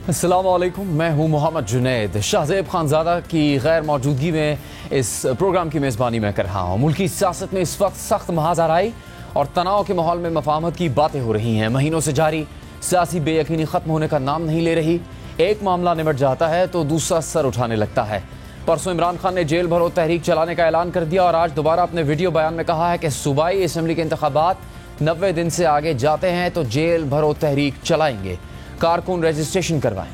अस्सलाम वालेकुम, मैं हूं मोहम्मद जुनैद। शाहज़ेब खानज़ादा की गैर मौजूदगी में इस प्रोग्राम की मेज़बानी मैं कर रहा हूं। मुल्की सियासत में इस वक्त सख्त महाज़राई और तनाव के माहौल में मफाहमत की बातें हो रही हैं। महीनों से जारी सियासी बेयकीनी ख़त्म होने का नाम नहीं ले रही। एक मामला निमट जाता है तो दूसरा सर उठाने लगता है। परसों इमरान खान ने जेल भरो तहरीक चलाने का ऐलान कर दिया और आज दोबारा अपने वीडियो बयान में कहा है कि सूबाई असम्बली के इंतखाबात 90 दिन से आगे जाते हैं तो जेल भरो तहरीक चलाएंगे, कारकुन रजिस्ट्रेशन करवाएं।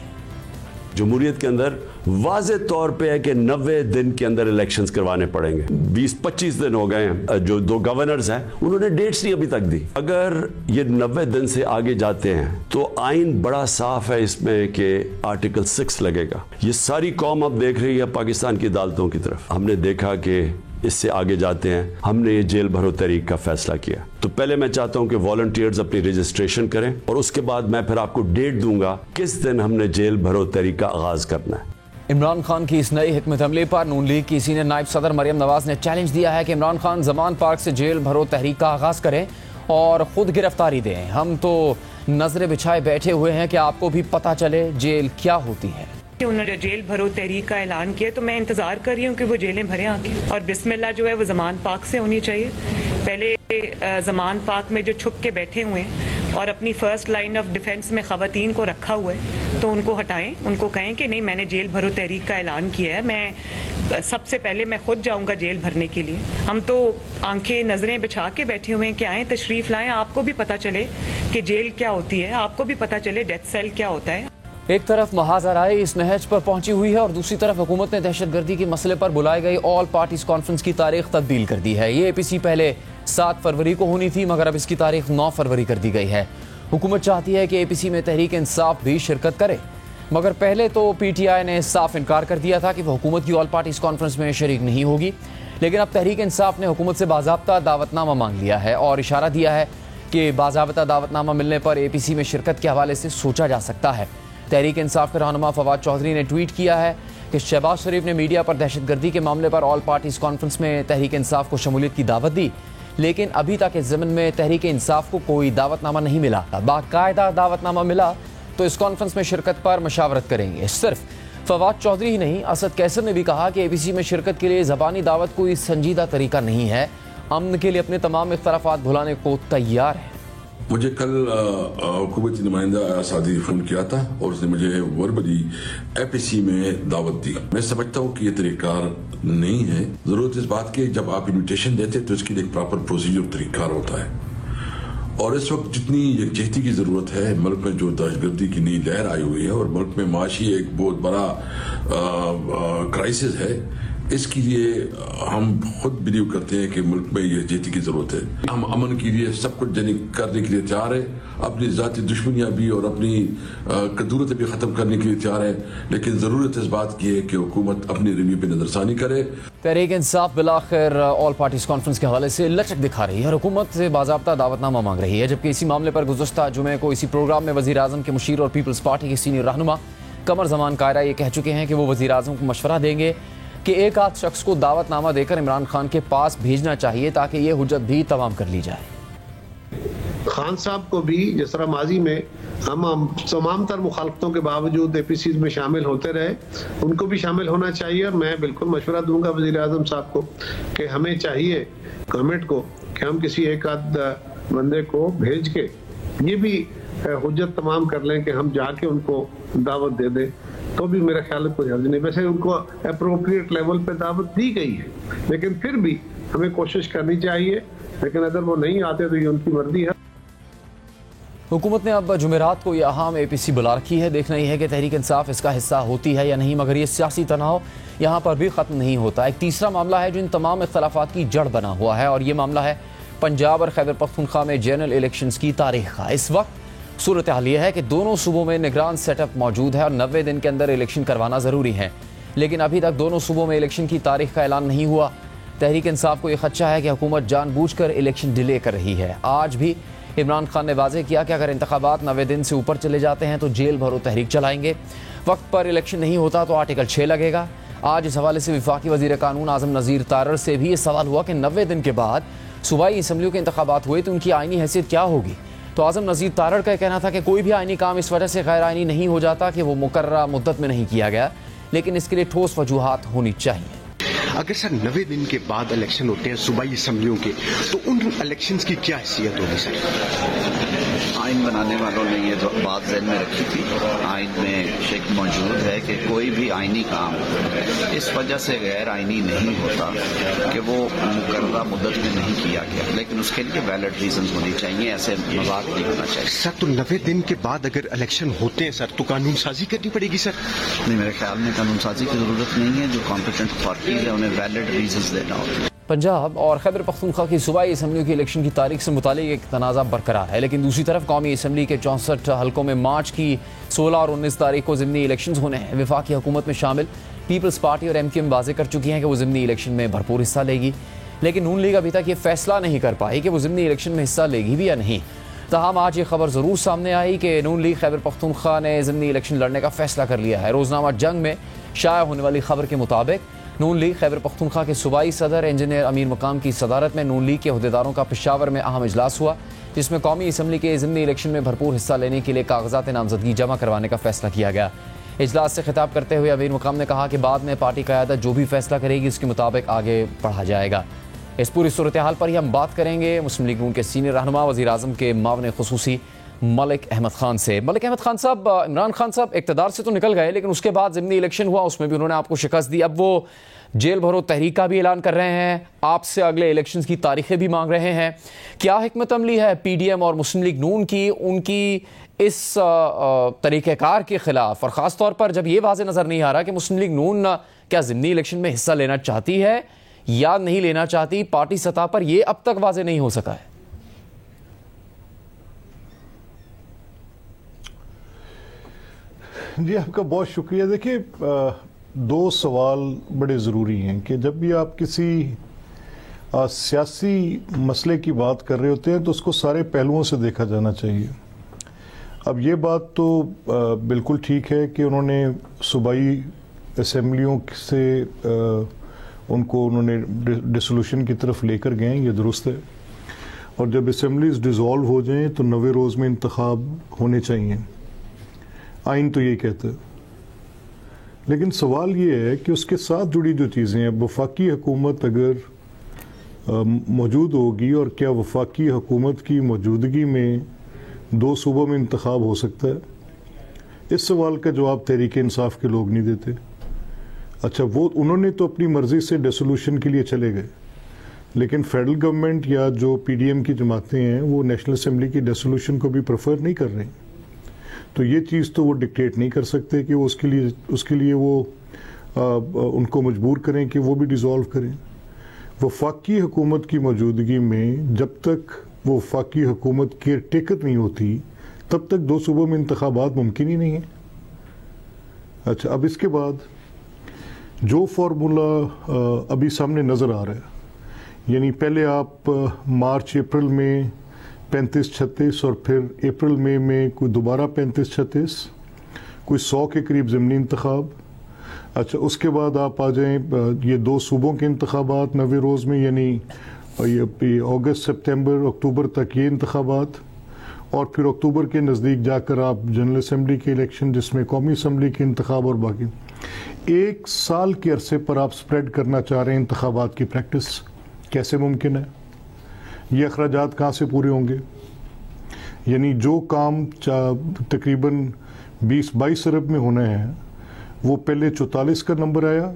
जमहूरियत के अंदर वाज़े तौर पे है कि 90 दिन के अंदर इलेक्शंस करवाने पड़ेंगे। 20-25 दिन हो गए हैं, जो दो गवर्नर्स हैं उन्होंने डेट्स नहीं अभी तक दी। अगर ये 90 दिन से आगे जाते हैं तो आइन बड़ा साफ है इसमें कि आर्टिकल 6 लगेगा। ये सारी कौम अब देख रही है पाकिस्तान की अदालतों की तरफ। हमने देखा कि इससे आगे जाते हैं, हमने ये जेल भरो तहरीक का फैसला किया। तो पहले मैं चाहता हूं कि वॉलंटियर्स अपनी रजिस्ट्रेशन करें और उसके बाद मैं फिर आपको डेट दूंगा किस दिन हमने जेल भरो तहरीक का आगाज करना है। इमरान खान की इस नई हिकमत अमली पर नून लीग की सीनियर नायब सदर मरियम नवाज ने चैलेंज दिया है कि इमरान खान जमान पार्क से जेल भरो तहरीक का आगाज करें और खुद गिरफ्तारी दें। हम तो नजरें बिछाए बैठे हुए हैं कि आपको भी पता चले जेल क्या होती है। उन्होंने जेल भरो तहरीक का ऐलान किया तो मैं इंतजार कर रही हूँ कि वो जेलें भरे आके, और बिस्मिल्लाह जो है वो जमान पाक से होनी चाहिए। पहले जमान पाक में जो छुप के बैठे हुए हैं और अपनी फर्स्ट लाइन ऑफ डिफेंस में खवातीन को रखा हुआ है तो उनको हटाएं, उनको कहें कि नहीं, मैंने जेल भरो तहरीक का ऐलान किया है, मैं सबसे पहले मैं खुद जाऊंगा जेल भरने के लिए। हम तो आंखें नजरें बिछा के बैठे हुए हैं कि आए तशरीफ लाएं, आपको भी पता चले कि जेल क्या होती है, आपको भी पता चले डेथ सेल क्या होता है। एक तरफ महाजराई इस नहज पर पहुंची हुई है और दूसरी तरफ हुकूमत ने दहशतगर्दी के मसले पर बुलाई गई ऑल पार्टीज कॉन्फ्रेंस की तारीख तब्दील कर दी है। ये APC पहले 7 फरवरी को होनी थी, मगर अब इसकी तारीख 9 फरवरी कर दी गई है। हुकूमत चाहती है कि APC में तहरीक इंसाफ भी शिरकत करे, मगर पहले तो PTI ने साफ इनकार कर दिया था कि वह हुकूमत की ऑल पार्टीज कॉन्फ्रेंस में शरीक नहीं होगी। लेकिन अब तहरीक इंसाफ ने हुकूमत से बाज़ाब्ता दावतनामा मांग लिया है और इशारा दिया है कि बाज़ाब्ता दावतनामा मिलने पर APC में शिरकत के हवाले से सोचा जा सकता है। तहरीक इंसाफ के रहनुमा फवाद चौधरी ने ट्वीट किया है कि शहबाज शरीफ ने मीडिया पर दहशतगर्दी के मामले पर ऑल पार्टीज कॉन्फ्रेंस में तहरीक इंसाफ को शमूलियत की दावत दी, लेकिन अभी तक इस ज़मन में तहरीक इंसाफ को कोई दावतनामा नहीं मिला। बाकायदा दावतनामा मिला तो इस कॉन्फ्रेंस में शिरकत पर मशावरत करेंगे। सिर्फ फवाद चौधरी ही नहीं, असद कैसर ने भी कहा कि APC में शिरकत के लिए ज़बानी दावत कोई संजीदा तरीका नहीं है, अमन के लिए अपने तमाम इख्तलाफात भुलाने को तैयार है। मुझे कल हुकूमती नुमाइंदा सादी ने फ़ोन किया था और उसने मुझे वर्बली APC में दावत दी। मैं समझता हूँ कि ये तरीक़ार नहीं है। ज़रूरत इस बात की, जब आप इन्विटेशन देते तो इसके लिए एक प्रॉपर प्रोसीजर तरीक़ार होता है। और इस वक्त जितनी यकजहती की ज़रूरत है, मुल्क में जो दहशतगर्दी की नई लहर आई हुई है और मुल्क में माशी एक बहुत बड़ा क्राइसिस है, इसके लिए हम खुद बिलीव करते हैं कि मुल्क में यह यकजहती की जरूरत है। हम अमन के लिए सब कुछ करने के लिए तैयार है, अपनी ज़ाती दुश्मनियां भी और अपनी कदूरतें भी ख़त्म करने के लिए तैयार है, लेकिन ज़रूरत इस बात की है कि हुकूमत अपनी रिव्यू पर नजरसानी करे। Tehreek Insaf बिलाखिर all parties conference के हवाले से लचक दिखा रही है, हुकूमत से बाज़ाब्ता दावतनामा मांग रही है। जबकि इसी मामले पर गुज़श्ता जुमे को इसी प्रोग्राम में वज़ीर आज़म के मुशीर और पीपल्स पार्टी के सीनियर रहनुमा कमर ज़मान कायरा ये कह चुके हैं कि वो वज़ीर आज़म को मशवरा देंगे कि एक आध शख्स को दावतनामा देकर इमरान खान के पास भेजना चाहिए ताकि ये हुज्जत भी तमाम कर ली जाए। खान साहब को भी, जिस तरह माजी में हम तमाम तर मुखालफतों के बावजूद APC में शामिल होते रहे, उनको भी शामिल होना चाहिए। और मैं बिल्कुल मशवरा दूंगा वज़ीर आज़म साहब को कि हमें चाहिए गवर्नमेंट को कि हम किसी एक आध बंदे को भेज के ये भी हुज्जत तमाम कर लें कि हम जाके उनको दावत दे दें, तो भी मेरा ख्याल है कोई हर्ज नहीं। वैसे उनको अप्रोप्रिएट लेवल पे दावत दी गई है, लेकिन फिर भी हमें कोशिश करनी चाहिए। लेकिन अगर वो नहीं आते तो ये उनकी मर्जी है। हुकूमत ने अब जुमेरात को यह अहम APC बुला रखी है। देखना ही है कि तहरीक इंसाफ इसका हिस्सा होती है या नहीं, मगर ये सियासी तनाव यहाँ पर भी ख़त्म नहीं होता। एक तीसरा मामला है जो इन तमाम इख्तलाफात की जड़ बना हुआ है और ये मामला है पंजाब और खैबर पख्तूनख्वा में जनरल इलेक्शंस की तारीख का। इस वक्त सूरत हाल यह है कि दोनों सूबों में निगरान सेटअप मौजूद है और 90 दिन के अंदर इलेक्शन करवाना ज़रूरी है, लेकिन अभी तक दोनों सूबों में इलेक्शन की तारीख का ऐलान नहीं हुआ। तहरीक इंसाफ को यह खदशा है कि हुकूमत जानबूझकर इलेक्शन डिले कर रही है। आज भी इमरान खान ने वाज़ेह किया कि अगर इंतखाबात 90 दिन से ऊपर चले जाते हैं तो जेल भरो तहरीक चलाएंगे। वक्त पर इलेक्शन नहीं होता तो आर्टिकल 6 लगेगा। आज इस हवाले से वफाकी वज़ीर कानून आज़म नज़ीर तारर से भी ये सवाल हुआ कि 90 दिन के बाद सूबाई असम्बलियों के इंतखाबात हुए तो उनकी आइनी हैसियत क्या होगी। तो आज़म नज़ीर तारड़ का कहना था कि कोई भी आईनी काम इस वजह से गैर आईनी नहीं हो जाता कि वो मुकर्ररा मुद्दत में नहीं किया गया, लेकिन इसके लिए ठोस वजूहात होनी चाहिए। अगर सर 90 दिन के बाद इलेक्शन होते हैं सूबाई असम्बलियों के, तो उन इलेक्शंस की क्या हैसियत होगी सर? आइन बनाने वालों ने ये बात ज़हन में रखी थी। आइन में शेक मौजूद है कि कोई भी आइनी काम इस वजह से गैर आइनी नहीं होता कि वो मुकर्ररा मुद्दत में नहीं किया गया, लेकिन उसके लिए वैलिड रीजन होनी चाहिए, ऐसे मजाक नहीं होना चाहिए। सर तो 90 दिन के बाद अगर इलेक्शन होते हैं सर, तो कानून साजी करनी पड़ेगी सर? नहीं, मेरे ख्याल में कानून साजी की जरूरत नहीं है। जो कॉम्पिटेंट अथॉरिटीज है उन्हें वैलिड रीजन देना होता है। पंजाब और खैबर पख्तूनख्वा की सूबाई असम्बलियों की इलेक्शन की तारीख से मुतालिक एक तनाज़ा बरकरार है, लेकिन दूसरी तरफ कौमी असम्बली के 64 हल्कों में मार्च की 16 और 19 तारीख को ज़िमनी इलेक्शन होने हैं। वफाकी हुकूमत में शामिल पीपल्स पार्टी और MQM वाज़े कर चुकी हैं कि वो ज़िमनी इलेक्शन में भरपूर हिस्सा लेगी, लेकिन नून लीग अभी तक ये फैसला नहीं कर पाई कि वो ज़िमनी इलेक्शन में हिस्सा लेगी भी या नहीं। तहम आज ये खबर ज़रूर सामने आई कि नून लीग खैबर पख्तूनख्वा ने ज़िमनी इलेक्शन लड़ने का फैसला कर लिया है। रोज़नामा जंग में शाया होने वाली खबर के मुताबिक नून लीग खैबर पख्तूनख्वा के सूबाई सदर इंजीनियर अमीर मकाम की सदारत में नून लीग के अहदेदारों का पेशावर में अहम इजलास हुआ, जिसमें कौमी असम्बली के ज़िमनी इलेक्शन में भरपूर हिस्सा लेने के लिए कागजात नामजदगी जमा करवाने का फैसला किया गया। इजलास से खिताब करते हुए अमीर मकाम ने कहा कि बाद में पार्टी क़यादत जो भी फैसला करेगी उसके मुताबिक आगे बढ़ा जाएगा। इस पूरी सूरत हाल पर ही हम बात करेंगे मुस्लिम लीग नून के सीनियर रहनुमा वज़ीर आज़म के मावन खुसूसी मलिक अहमद खान से। मलिक अहमद खान साहब, इमरान खान साहब इक़्तिदार से तो निकल गए, लेकिन उसके बाद ज़िमनी इलेक्शन हुआ, उसमें भी उन्होंने आपको शिकस्त दी। अब वो जेल भरो तहरीक का भी ऐलान कर रहे हैं, आपसे अगले इलेक्शंस की तारीखें भी मांग रहे हैं। क्या हिकमत अमली है PDM और मुस्लिम लीग नून की उनकी इस तरीक़ेकार के ख़िलाफ़, और ख़ास तौर पर जब ये वाज़े नज़र नहीं आ रहा कि मुस्लिम लीग नून क्या ज़िमनी इलेक्शन में हिस्सा लेना चाहती है या नहीं लेना चाहती, पार्टी सतह पर यह अब तक वाज़े नहीं हो सका है। जी आपका बहुत शुक्रिया। देखिए, दो सवाल बड़े ज़रूरी हैं कि जब भी आप किसी सियासी मसले की बात कर रहे होते हैं तो उसको सारे पहलुओं से देखा जाना चाहिए। अब ये बात तो बिल्कुल ठीक है कि उन्होंने सूबाई असम्बलियों से उन्होंने डिसोल्यूशन की तरफ लेकर गए, ये दुरुस्त है। और जब असम्बलीज डिज़ोल्व हो जाएं तो 90 रोज़ में इंतखाब होने चाहिए, आइन तो यही कहता है। लेकिन सवाल ये है कि उसके साथ जुड़ी जो चीज़ें हैं, वफाकी हुकूमत अगर मौजूद होगी और क्या वफाकी हुकूमत की मौजूदगी में 2 सूबों में इंतखाब हो सकता है, इस सवाल का जवाब तहरीक इंसाफ के लोग नहीं देते। अच्छा, वो उन्होंने तो अपनी मर्ज़ी से डिसोल्यूशन के लिए चले गए, लेकिन फेडरल गवर्नमेंट या जो PDM की जमातें हैं वो नेशनल असम्बली की डिसोल्यूशन को भी प्रेफर नहीं कर रही। तो ये चीज़ तो वो डिक्टेट नहीं कर सकते कि वो उसके लिए वो उनको मजबूर करें कि वो भी डिज़ोल्व करें। वफाकी हुकूमत की मौजूदगी में जब तक वो वफाकी हुकूमत केयर टेकर नहीं होती तब तक 2 सूबों में इंतखाबात मुमकिन ही नहीं है। अच्छा, अब इसके बाद जो फार्मूला अभी सामने नज़र आ रहा है, यानी पहले आप मार्च अप्रैल में 35-36 और फिर अप्रैल मई में कोई दोबारा 35-36, कोई 100 के करीब ज़िमनी इंतखाब। अच्छा, उसके बाद आप आ जाएं ये 2 सूबों के इंतखाबात 90 रोज़ में, यानी ये अगस्त सितंबर अक्टूबर तक ये इंतखाबात, और फिर अक्टूबर के नज़दीक जाकर आप जनरल असम्बली के इलेक्शन, जिसमें कौमी असम्बली के इंतखाब और बाकी 1 साल के अरसे पर आप स्प्रेड करना चाह रहे हैं इंतखाबात की प्रैक्टिस। कैसे मुमकिन है? ये अखराजात कहाँ से पूरे होंगे? यानी जो काम तकरीबन 20-22 अरब में होना है वो पहले 44 का नंबर आया,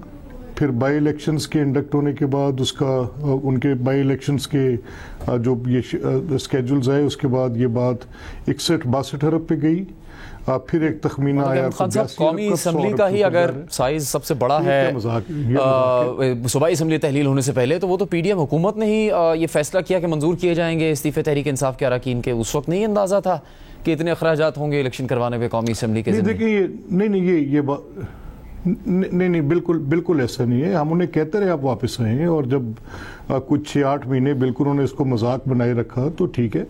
फिर बाई इलेक्शंस के इंडक्ट होने के बाद उसका उनके बाई इलेक्शंस के जो ये स्केड्यूल्स आए उसके बाद ये बात 61-62 अरब पे गई। फिर एक तखमीना आया कौमी असम्बली का ही अगर साइज सबसे बड़ा है सूबाई असम्बली तहलील होने से पहले, तो वो तो PDM हुकूमत ने ही ये फैसला किया कि मंजूर किए जाएंगे इस्तीफे तहरीक इंसाफ के अरकान के। उस वक्त नहीं अंदाजा था कि इतने अखराजात होंगे इलेक्शन करवाने पे कौमी असम्बली के। देखिए, नहीं ये बात नहीं, बिल्कुल ऐसा नहीं है। हम उन्हें कहते रहे आप वापस आए, और जब कुछ 6-8 महीने बिल्कुल उन्होंने इसको मजाक बनाए रखा तो ठीक है,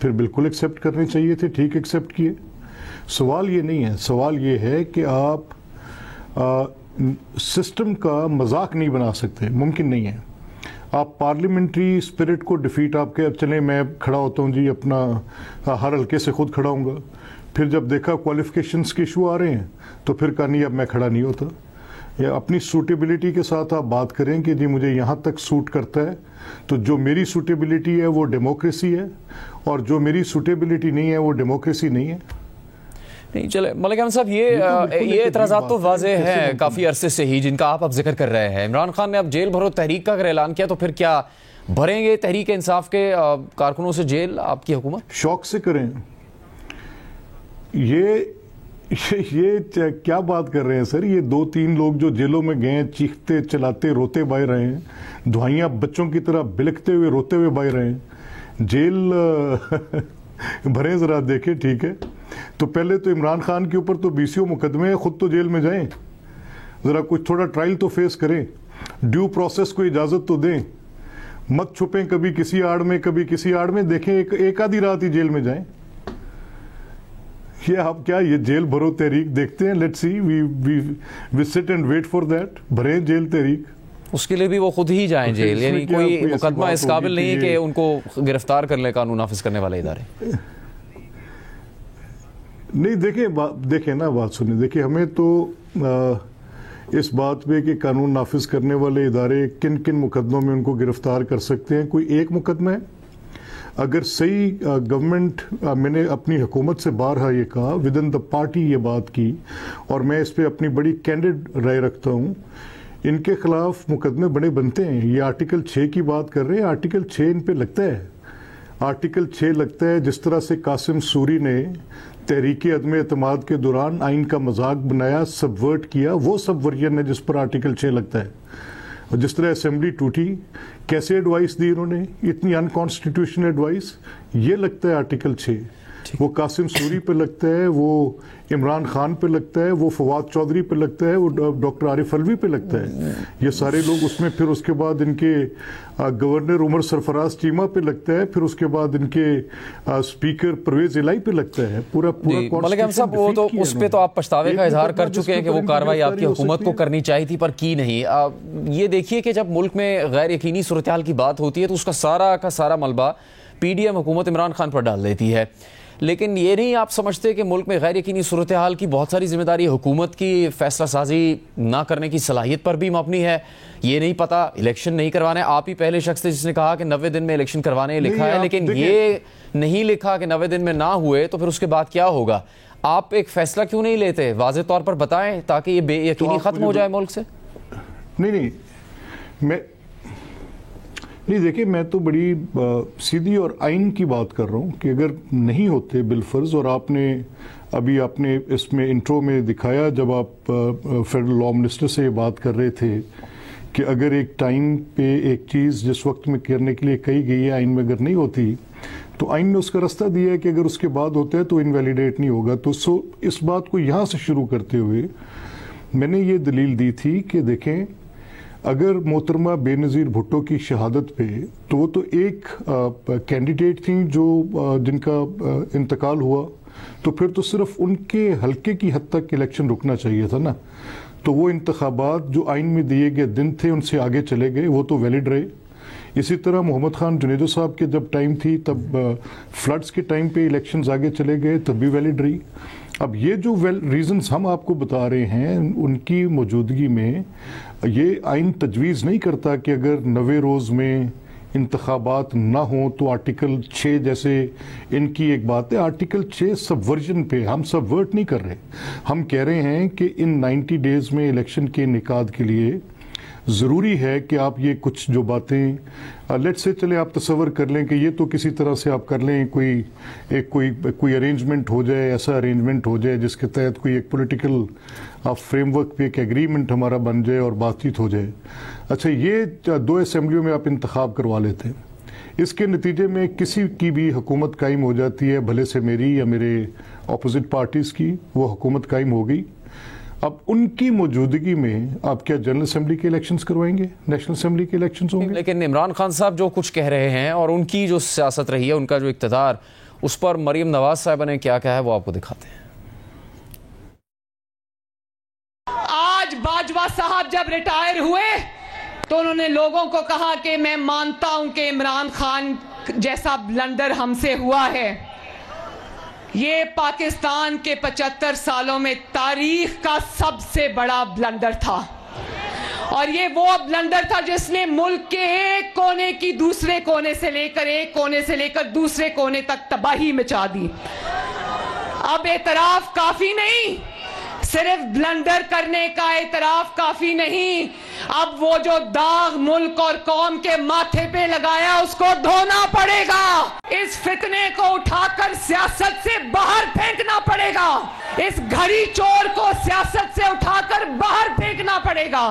फिर बिल्कुल एक्सेप्ट करने चाहिए थे, ठीक एक्सेप्ट किए। सवाल ये नहीं है, सवाल ये है कि आप सिस्टम का मजाक नहीं बना सकते, मुमकिन नहीं है। आप पार्लियामेंट्री स्पिरिट को डिफीट आपके, अब चलें मैं खड़ा होता हूँ जी अपना हर हल्के से खुद खड़ा हूँगा, फिर जब देखा क्वालिफिकेशंस के इशू आ रहे हैं तो फिर कहा नहीं अब मैं खड़ा नहीं होता। या अपनी सूटेबिलिटी के साथ आप बात करें कि जी मुझे यहाँ तक सूट करता है, तो जो मेरी सूटेबिलिटी है वो डेमोक्रेसी है और जो मेरी सूटेबिलिटी नहीं है वो डेमोक्रेसी नहीं है। नहीं चले मलिक अहमद साहब, ये एतराज़ात तो वाज़ेह हैं काफ़ी अरसे से ही जिनका आप अब जिक्र कर रहे हैं। इमरान खान ने अब जेल भरो तहरीक का अगर ऐलान किया तो फिर क्या भरेंगे तहरीक इंसाफ के कारकुनों से जेल आपकी हुकूमत? शौक से करें। ये क्या बात कर रहे हैं सर? ये 2-3 लोग जो जेलों में गए, चीखते चलाते रोते बाहर रहे हैं, दुआइयां बच्चों की तरह बिलखते हुए रोते हुए बाहर रहे हैं, जेल भरे जरा देखे। ठीक है, तो पहले तो इमरान खान के ऊपर तो 20 मुकदमे हैं, खुद तो जेल में जाएं, जरा कुछ थोड़ा ट्रायल तो फेस करें, ड्यू प्रोसेस को इजाजत तो दें, मत छुपें कभी किसी आड़ में कभी किसी आड़ में। देखें एक आधी रात ही जेल में जाएं। ये आप क्या ये जेल भरो तहरीक देखते हैं? Let's see, we sit and wait for that. भरे जेल तहरीक, उसके लिए भी वो खुद ही जाएं जेल, यानी कोई मुकदमा इस काबिल नहीं है कि उनको गिरफ्तार कर ले कानून नाफिज करने वाले इदारे। नहीं देखें ना, बात सुनिए, देखिए हमें तो इस बात पे कि कानून नाफिज करने वाले इदारे किन किन मुकदमों में उनको गिरफ्तार कर सकते हैं, कोई एक मुकदमा है। अगर सही गवर्नमेंट, मैंने अपनी हुकूमत से बारहा ये कहा, विद इन द पार्टी ये बात की, और मैं इस पे अपनी बड़ी कैंडिड राय रखता हूँ, इनके खिलाफ मुकदमे बड़े बनते हैं। ये आर्टिकल 6 की बात कर रहे हैं, आर्टिकल 6 इन पे लगता है, आर्टिकल 6 लगता है। जिस तरह से कासिम सूरी ने तहरीक अदम एतमाद के दौरान आइन का मजाक बनाया, सबवर्ट किया, वो सबवर्जन है जिस पर आर्टिकल 6 लगता है। और जिस तरह असेंबली टूटी, कैसे एडवाइस दी इन्होंने, इतनी अनकॉन्स्टिट्यूशनल एडवाइस, ये लगता है आर्टिकल 6। वो कासिम सूरी पे लगता है, वो इमरान खान पे लगता है, वो फवाद चौधरी पे लगता है, वो डॉक्टर आरिफ अलवी पे लगता है। ये सारे लोग उसमें, फिर उसके बाद इनके गवर्नर उमर सरफराज चीमा पे लगता है, फिर उसके बाद इनके स्पीकर परवेज इलाई पे लगता है। पूरा मलिक अहमद साहब, वो तो उस पे तो आप पछतावे का इजहार कर चुके हैं कि वो कार्रवाई आपकी हुकूमत को करनी चाहिए थी पर की नहीं। ये देखिए कि जब मुल्क में गैर यकीनी सूरत हाल की बात होती है तो उसका सारा का सारा मलबा PDM हुकूमत इमरान खान पर डाल देती है, लेकिन ये नहीं आप समझते कि मुल्क में गैर यकीनी सूरत हाल की बहुत सारी जिम्मेदारी हुकूमत की फैसला साजी ना करने की सलाहियत पर भी मबनी है? ये नहीं पता, इलेक्शन नहीं करवाने, आप ही पहले शख्स थे जिसने कहा कि 90 दिन में इलेक्शन करवाने लिखा है, लेकिन ये नहीं लिखा कि 90 दिन में ना हुए तो फिर उसके बाद क्या होगा। आप एक फैसला क्यों नहीं लेते, वाज़ेह तौर पर बताएं ताकि ये बेयकीनी खत्म हो जाए मुल्क से। नहीं देखिए, मैं तो बड़ी सीधी और आइन की बात कर रहा हूँ कि अगर नहीं होते बिलफर्ज, और आपने इसमें इंट्रो में दिखाया जब आप फेडरल लॉ मिनिस्टर से ये बात कर रहे थे कि अगर एक टाइम पे एक चीज़ जिस वक्त में करने के लिए कही गई है आइन में अगर नहीं होती तो आइन ने उसका रास्ता दिया है कि अगर उसके बाद होता है तो इनवैलिडेट नहीं होगा। तो इस बात को यहाँ से शुरू करते हुए मैंने ये दलील दी थी कि देखें, अगर मोहतरमा बेनज़ीर भुट्टो की शहादत पे, तो वो तो एक कैंडिडेट थी जो जिनका इंतकाल हुआ, तो फिर तो सिर्फ उनके हल्के की हद तक इलेक्शन रुकना चाहिए था ना। तो वो इंतखाबात जो आइन में दिए गए दिन थे उनसे आगे चले गए, वो तो वैलिड रहे। इसी तरह मोहम्मद खान जुनेदो साहब के जब टाइम थी तब फ्लड्स के टाइम पे इलेक्शंस आगे चले गए, तब भी वैलिड रही। अब ये जो रीजंस हम आपको बता रहे हैं उनकी मौजूदगी में ये आइन तजवीज़ नहीं करता कि अगर 90 रोज़ में इंतखाबात ना हो तो आर्टिकल 6 जैसे इनकी एक बात है, आर्टिकल 6 सबवर्जन पे हम सबवर्ट नहीं कर रहे। हम कह रहे हैं कि इन 90 डेज में इलेक्शन के इनेकाद के लिए ज़रूरी है कि आप ये कुछ जो बातें लेट्स से चले आप तसव्वुर कर लें कि ये तो किसी तरह से आप कर लें, कोई अरेंजमेंट हो जाए, ऐसा अरेंजमेंट हो जाए जिसके तहत कोई एक पॉलिटिकल फ्रेमवर्क पे एक एग्रीमेंट हमारा बन जाए और बातचीत हो जाए। अच्छा, ये 2 असेंबलियों में आप इंतखाब करवा लेते हैं, इसके नतीजे में किसी की भी हुकूमत कायम हो जाती है, भले से मेरी या मेरे अपोजिट पार्टीज़ की, वो हुकूमत कायम हो गई। अब उनकी मौजूदगी में आप क्या जनरल असेंबली के इलेक्शंस करवाएंगे, नेशनल असेंबली के इलेक्शंस होंगे? लेकिन इमरान खान साहब जो कुछ कह रहे हैं और उनकी जो सियासत रही है, उनका जो इक़्तिदार, उस पर मरियम नवाज साहिबा ने क्या कहा है वो आपको दिखाते हैं। आज बाजवा साहब जब रिटायर हुए तो उन्होंने लोगों को कहा कि मैं मानता हूं कि इमरान खान जैसा ब्लंडर हमसे हुआ है, ये पाकिस्तान के 75 सालों में तारीख का सबसे बड़ा ब्लंडर था, और ये वो ब्लंडर था जिसने मुल्क के एक कोने की दूसरे कोने से लेकर दूसरे कोने तक तबाही मचा दी। अब एतराफ काफी नहीं, सिर्फ ब्लंडर करने का एतराफ काफी नहीं, अब वो जो दाग मुल्क और कौम के माथे पे लगाया उसको धोना पड़ेगा। इस फितने को उठाकर सियासत से बाहर फेंकना पड़ेगा, इस घड़ी चोर को सियासत से उठाकर बाहर फेंकना पड़ेगा।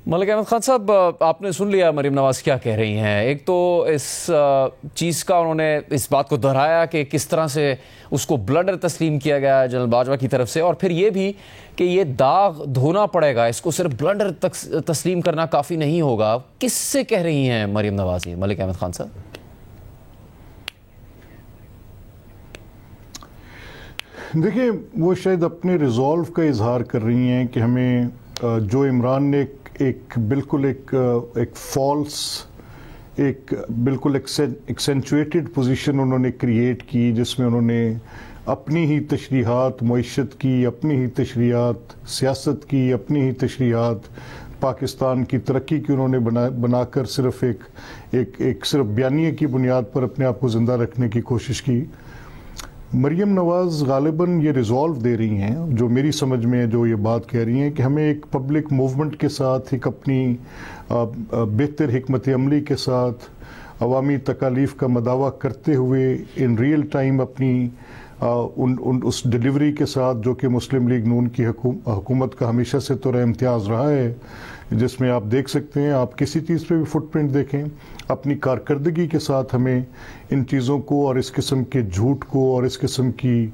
मलिक अहमद खान साहब, आपने सुन लिया मरीम नवाज क्या कह रही हैं। एक तो इस चीज़ का उन्होंने इस बात को दोहराया कि किस तरह से उसको ब्लंडर तस्लीम किया गया जनरल बाजवा की तरफ से, और फिर ये भी कि ये दाग धोना पड़ेगा, इसको सिर्फ ब्लंडर तस्लीम करना काफ़ी नहीं होगा। किससे कह रही हैं मरीम नवाज ये, मलिक अहमद खान साहब? देखिए, वो शायद अपने रिजॉल्व का इजहार कर रही हैं कि हमें जो इमरान ने बिल्कुल एक फॉल्स, बिल्कुल एक्सेंचुएटेड पोजीशन उन्होंने क्रिएट की, जिसमें उन्होंने अपनी ही तशरीहात मईशत की, अपनी ही तशरीहात सियासत की, अपनी ही तशरीहात पाकिस्तान की तरक्की की उन्होंने बनाकर सिर्फ एक सिर्फ बयानिए की बुनियाद पर अपने आप को ज़िंदा रखने की कोशिश की। मरीम नवाज गालिबन ये रिजॉल्व दे रही हैं, जो मेरी समझ में जो ये बात कह रही हैं कि हमें एक पब्लिक मूवमेंट के साथ, एक अपनी बेहतर हिकमत अमली के साथ, अवामी तकालीफ का मदावा करते हुए इन रियल टाइम अपनी उस डिलीवरी के साथ जो कि मुस्लिम लीग नून की हुकूमत का हमेशा से तो इम्तियाज़ रहा है, जिसमें आप देख सकते हैं, आप किसी चीज़ पे भी फुटप्रिंट देखें, अपनी कारकर्दगी के साथ हमें इन चीज़ों को और इस किस्म के झूठ को और इस किस्म की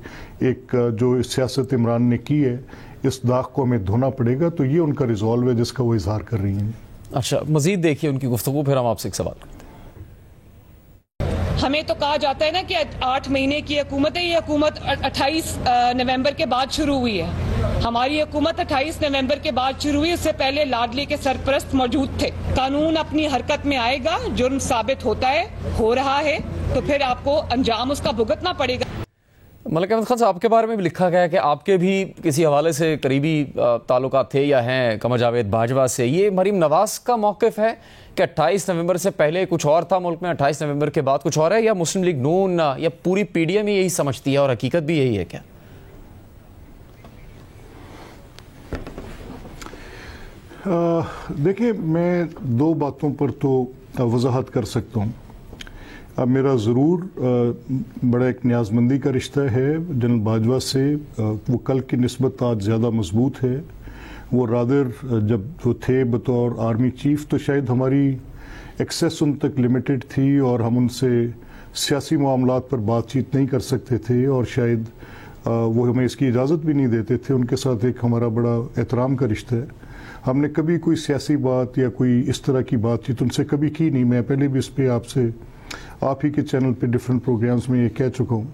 एक जो सियासत इमरान ने की है, इस दाग को हमें धोना पड़ेगा। तो ये उनका रिजॉल्व है जिसका वो इजहार कर रही हैं। अच्छा, मजीद देखिए उनकी गुफ्तगू, फिर हम आपसे एक सवाल करते हैं। हमें तो कहा जाता है ना कि 8 महीने की हुकूमत है, ये हुकूमत 28 नवंबर के बाद शुरू हुई है। हमारी हुकूमत 28 नवंबर के बाद शुरू हुई, उससे पहले लाडली के सरपरस्त मौजूद थे। कानून अपनी हरकत में आएगा, जुर्म साबित होता है, हो रहा है, तो फिर आपको अंजाम उसका भुगतना पड़ेगा। मलिक अहमद खान साहब, आपके बारे में भी लिखा गया है कि आपके भी किसी हवाले से करीबी ताल्लुकात थे या हैं कमर जावेद बाजवा से। ये मरीम नवाज का मौक़िफ़ है कि 28 नवंबर से पहले कुछ और था मुल्क में, 28 नवंबर के बाद कुछ और है, या मुस्लिम लीग नून या पूरी पीडीएम ही यही समझती है और हकीकत भी यही है क्या? देखिए, मैं दो बातों पर तो वजाहत कर सकता हूँ। अब मेरा ज़रूर बड़ा एक न्याज़मंदी का रिश्ता है जनरल बाजवा से। वो कल की निस्बत आज ज़्यादा मजबूत है। वो रादर जब वो थे बतौर आर्मी चीफ तो शायद हमारी एक्सेस उन तक लिमिटेड थी और हम उनसे सियासी मामलात पर बातचीत नहीं कर सकते थे, और शायद वो हमें इसकी इजाज़त भी नहीं देते थे। उनके साथ एक हमारा बड़ा एहतराम का रिश्ता है। हमने कभी कोई सियासी बात या कोई इस तरह की बातचीत उनसे कभी की नहीं। मैं पहले भी इस पर आपसे, आप ही के चैनल पे डिफरेंट प्रोग्राम्स में ये कह चुका हूँ।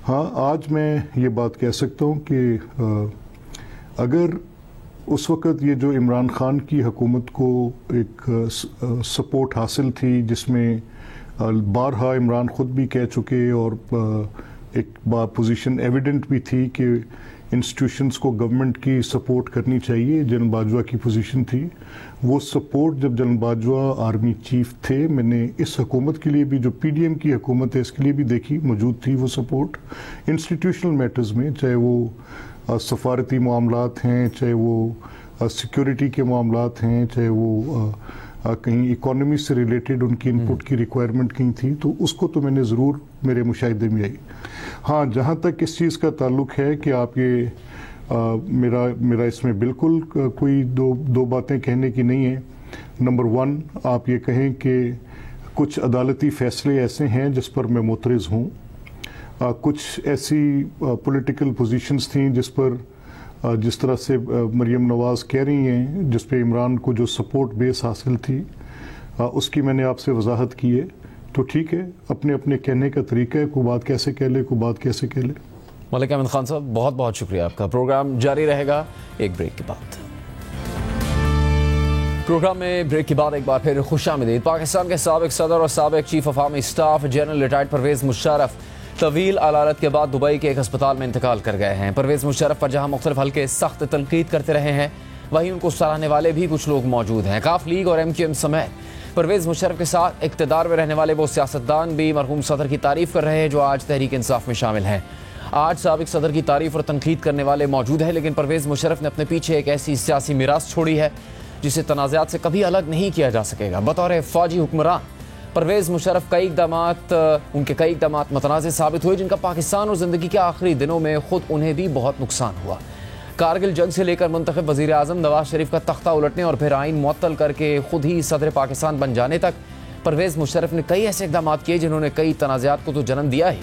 हाँ, आज मैं ये बात कह सकता हूँ कि अगर उस वक़्त ये जो इमरान खान की हुकूमत को एक सपोर्ट हासिल थी, जिसमें बारहा इमरान ख़ुद भी कह चुके और एक पोजीशन एविडेंट भी थी कि इंस्टीट्यूशंस को गवर्नमेंट की सपोर्ट करनी चाहिए, जनरल बाजवा की पोजीशन थी। वो सपोर्ट जब जनरल बाजवा आर्मी चीफ थे, मैंने इस हुकूमत के लिए भी, जो पीडीएम की हुकूमत है, इसके लिए भी देखी, मौजूद थी वो सपोर्ट इंस्टीट्यूशनल मैटर्स में, चाहे वो सफारती मामलात हैं, चाहे वो सिक्योरिटी के मामलात हैं, चाहे वो कहीं इकोनॉमी से रिलेटेड उनकी इनपुट की रिक्वायरमेंट कहीं थी, तो उसको तो मैंने ज़रूर मेरे मुशाहिदे में आई। हाँ, जहाँ तक इस चीज़ का ताल्लुक है कि आप ये मेरा इसमें बिल्कुल कोई दो बातें कहने की नहीं है। नंबर 1, आप ये कहें कि कुछ अदालती फ़ैसले ऐसे हैं जिस पर मैं मुतरज़ हूँ। कुछ ऐसी पॉलिटिकल पोजीशंस थी जिस पर जिस तरह से मरीम नवाज़ कह रही हैं, जिस पे इमरान को जो सपोर्ट बेस हासिल थी, उसकी मैंने आपसे वजाहत की है। तो ठीक है, अपने अपने कहने का तरीका है, कोई बात कैसे कह ले, कोई बात कैसे कह ले। मलिक अहमद खान साहब, बहुत बहुत शुक्रिया आपका। प्रोग्राम जारी रहेगा एक ब्रेक के बाद। प्रोग्राम में ब्रेक के बाद एक बार फिर खुशामदीद। पाकिस्तान के साबिक सदर और साबिक chief of army staff general retired Pervez Musharraf तवील अदालत के बाद दुबई के एक अस्पताल में इंतकाल कर गए हैं। परवेज मुशर्रफ पर जहां मुख्तलिफ हल्के सख्त तनकीद करते रहे हैं, वहीं उनको सराहने वाले भी कुछ लोग मौजूद हैं। काफ लीग और MQM समेत परवेज मुशर्रफ के साथ इक़्तिदार में रहने वाले वो सियासतदान भी मरहूम सदर की तारीफ कर रहे हैं जो आज तहरीक इंसाफ में शामिल हैं। आज साबिक सदर की तारीफ और तनकीद करने वाले मौजूद हैं, लेकिन परवेज मुशर्रफ ने अपने पीछे एक ऐसी सियासी मीरास छोड़ी है जिसे तनाज़ात से कभी अलग नहीं किया जा सकेगा। बतौर फौजी हुक्मरान परवेज मुशर्रफ उनके कई इक़दामात मतनाज़ साबित हुए, जिनका पाकिस्तान और ज़िंदगी के आखिरी दिनों में खुद उन्हें भी बहुत नुकसान हुआ। कारगिल जंग से लेकर मुंतखब वज़ीर आज़म नवाज शरीफ का तख्ता उलटने और फिर आइन मुअत्तल करके खुद ही सदर पाकिस्तान बन जाने तक परवेज मुशर्रफ ने कई ऐसे इक़दाम किए जिन्होंने कई तनाज़ात को तो जन्म दिया ही,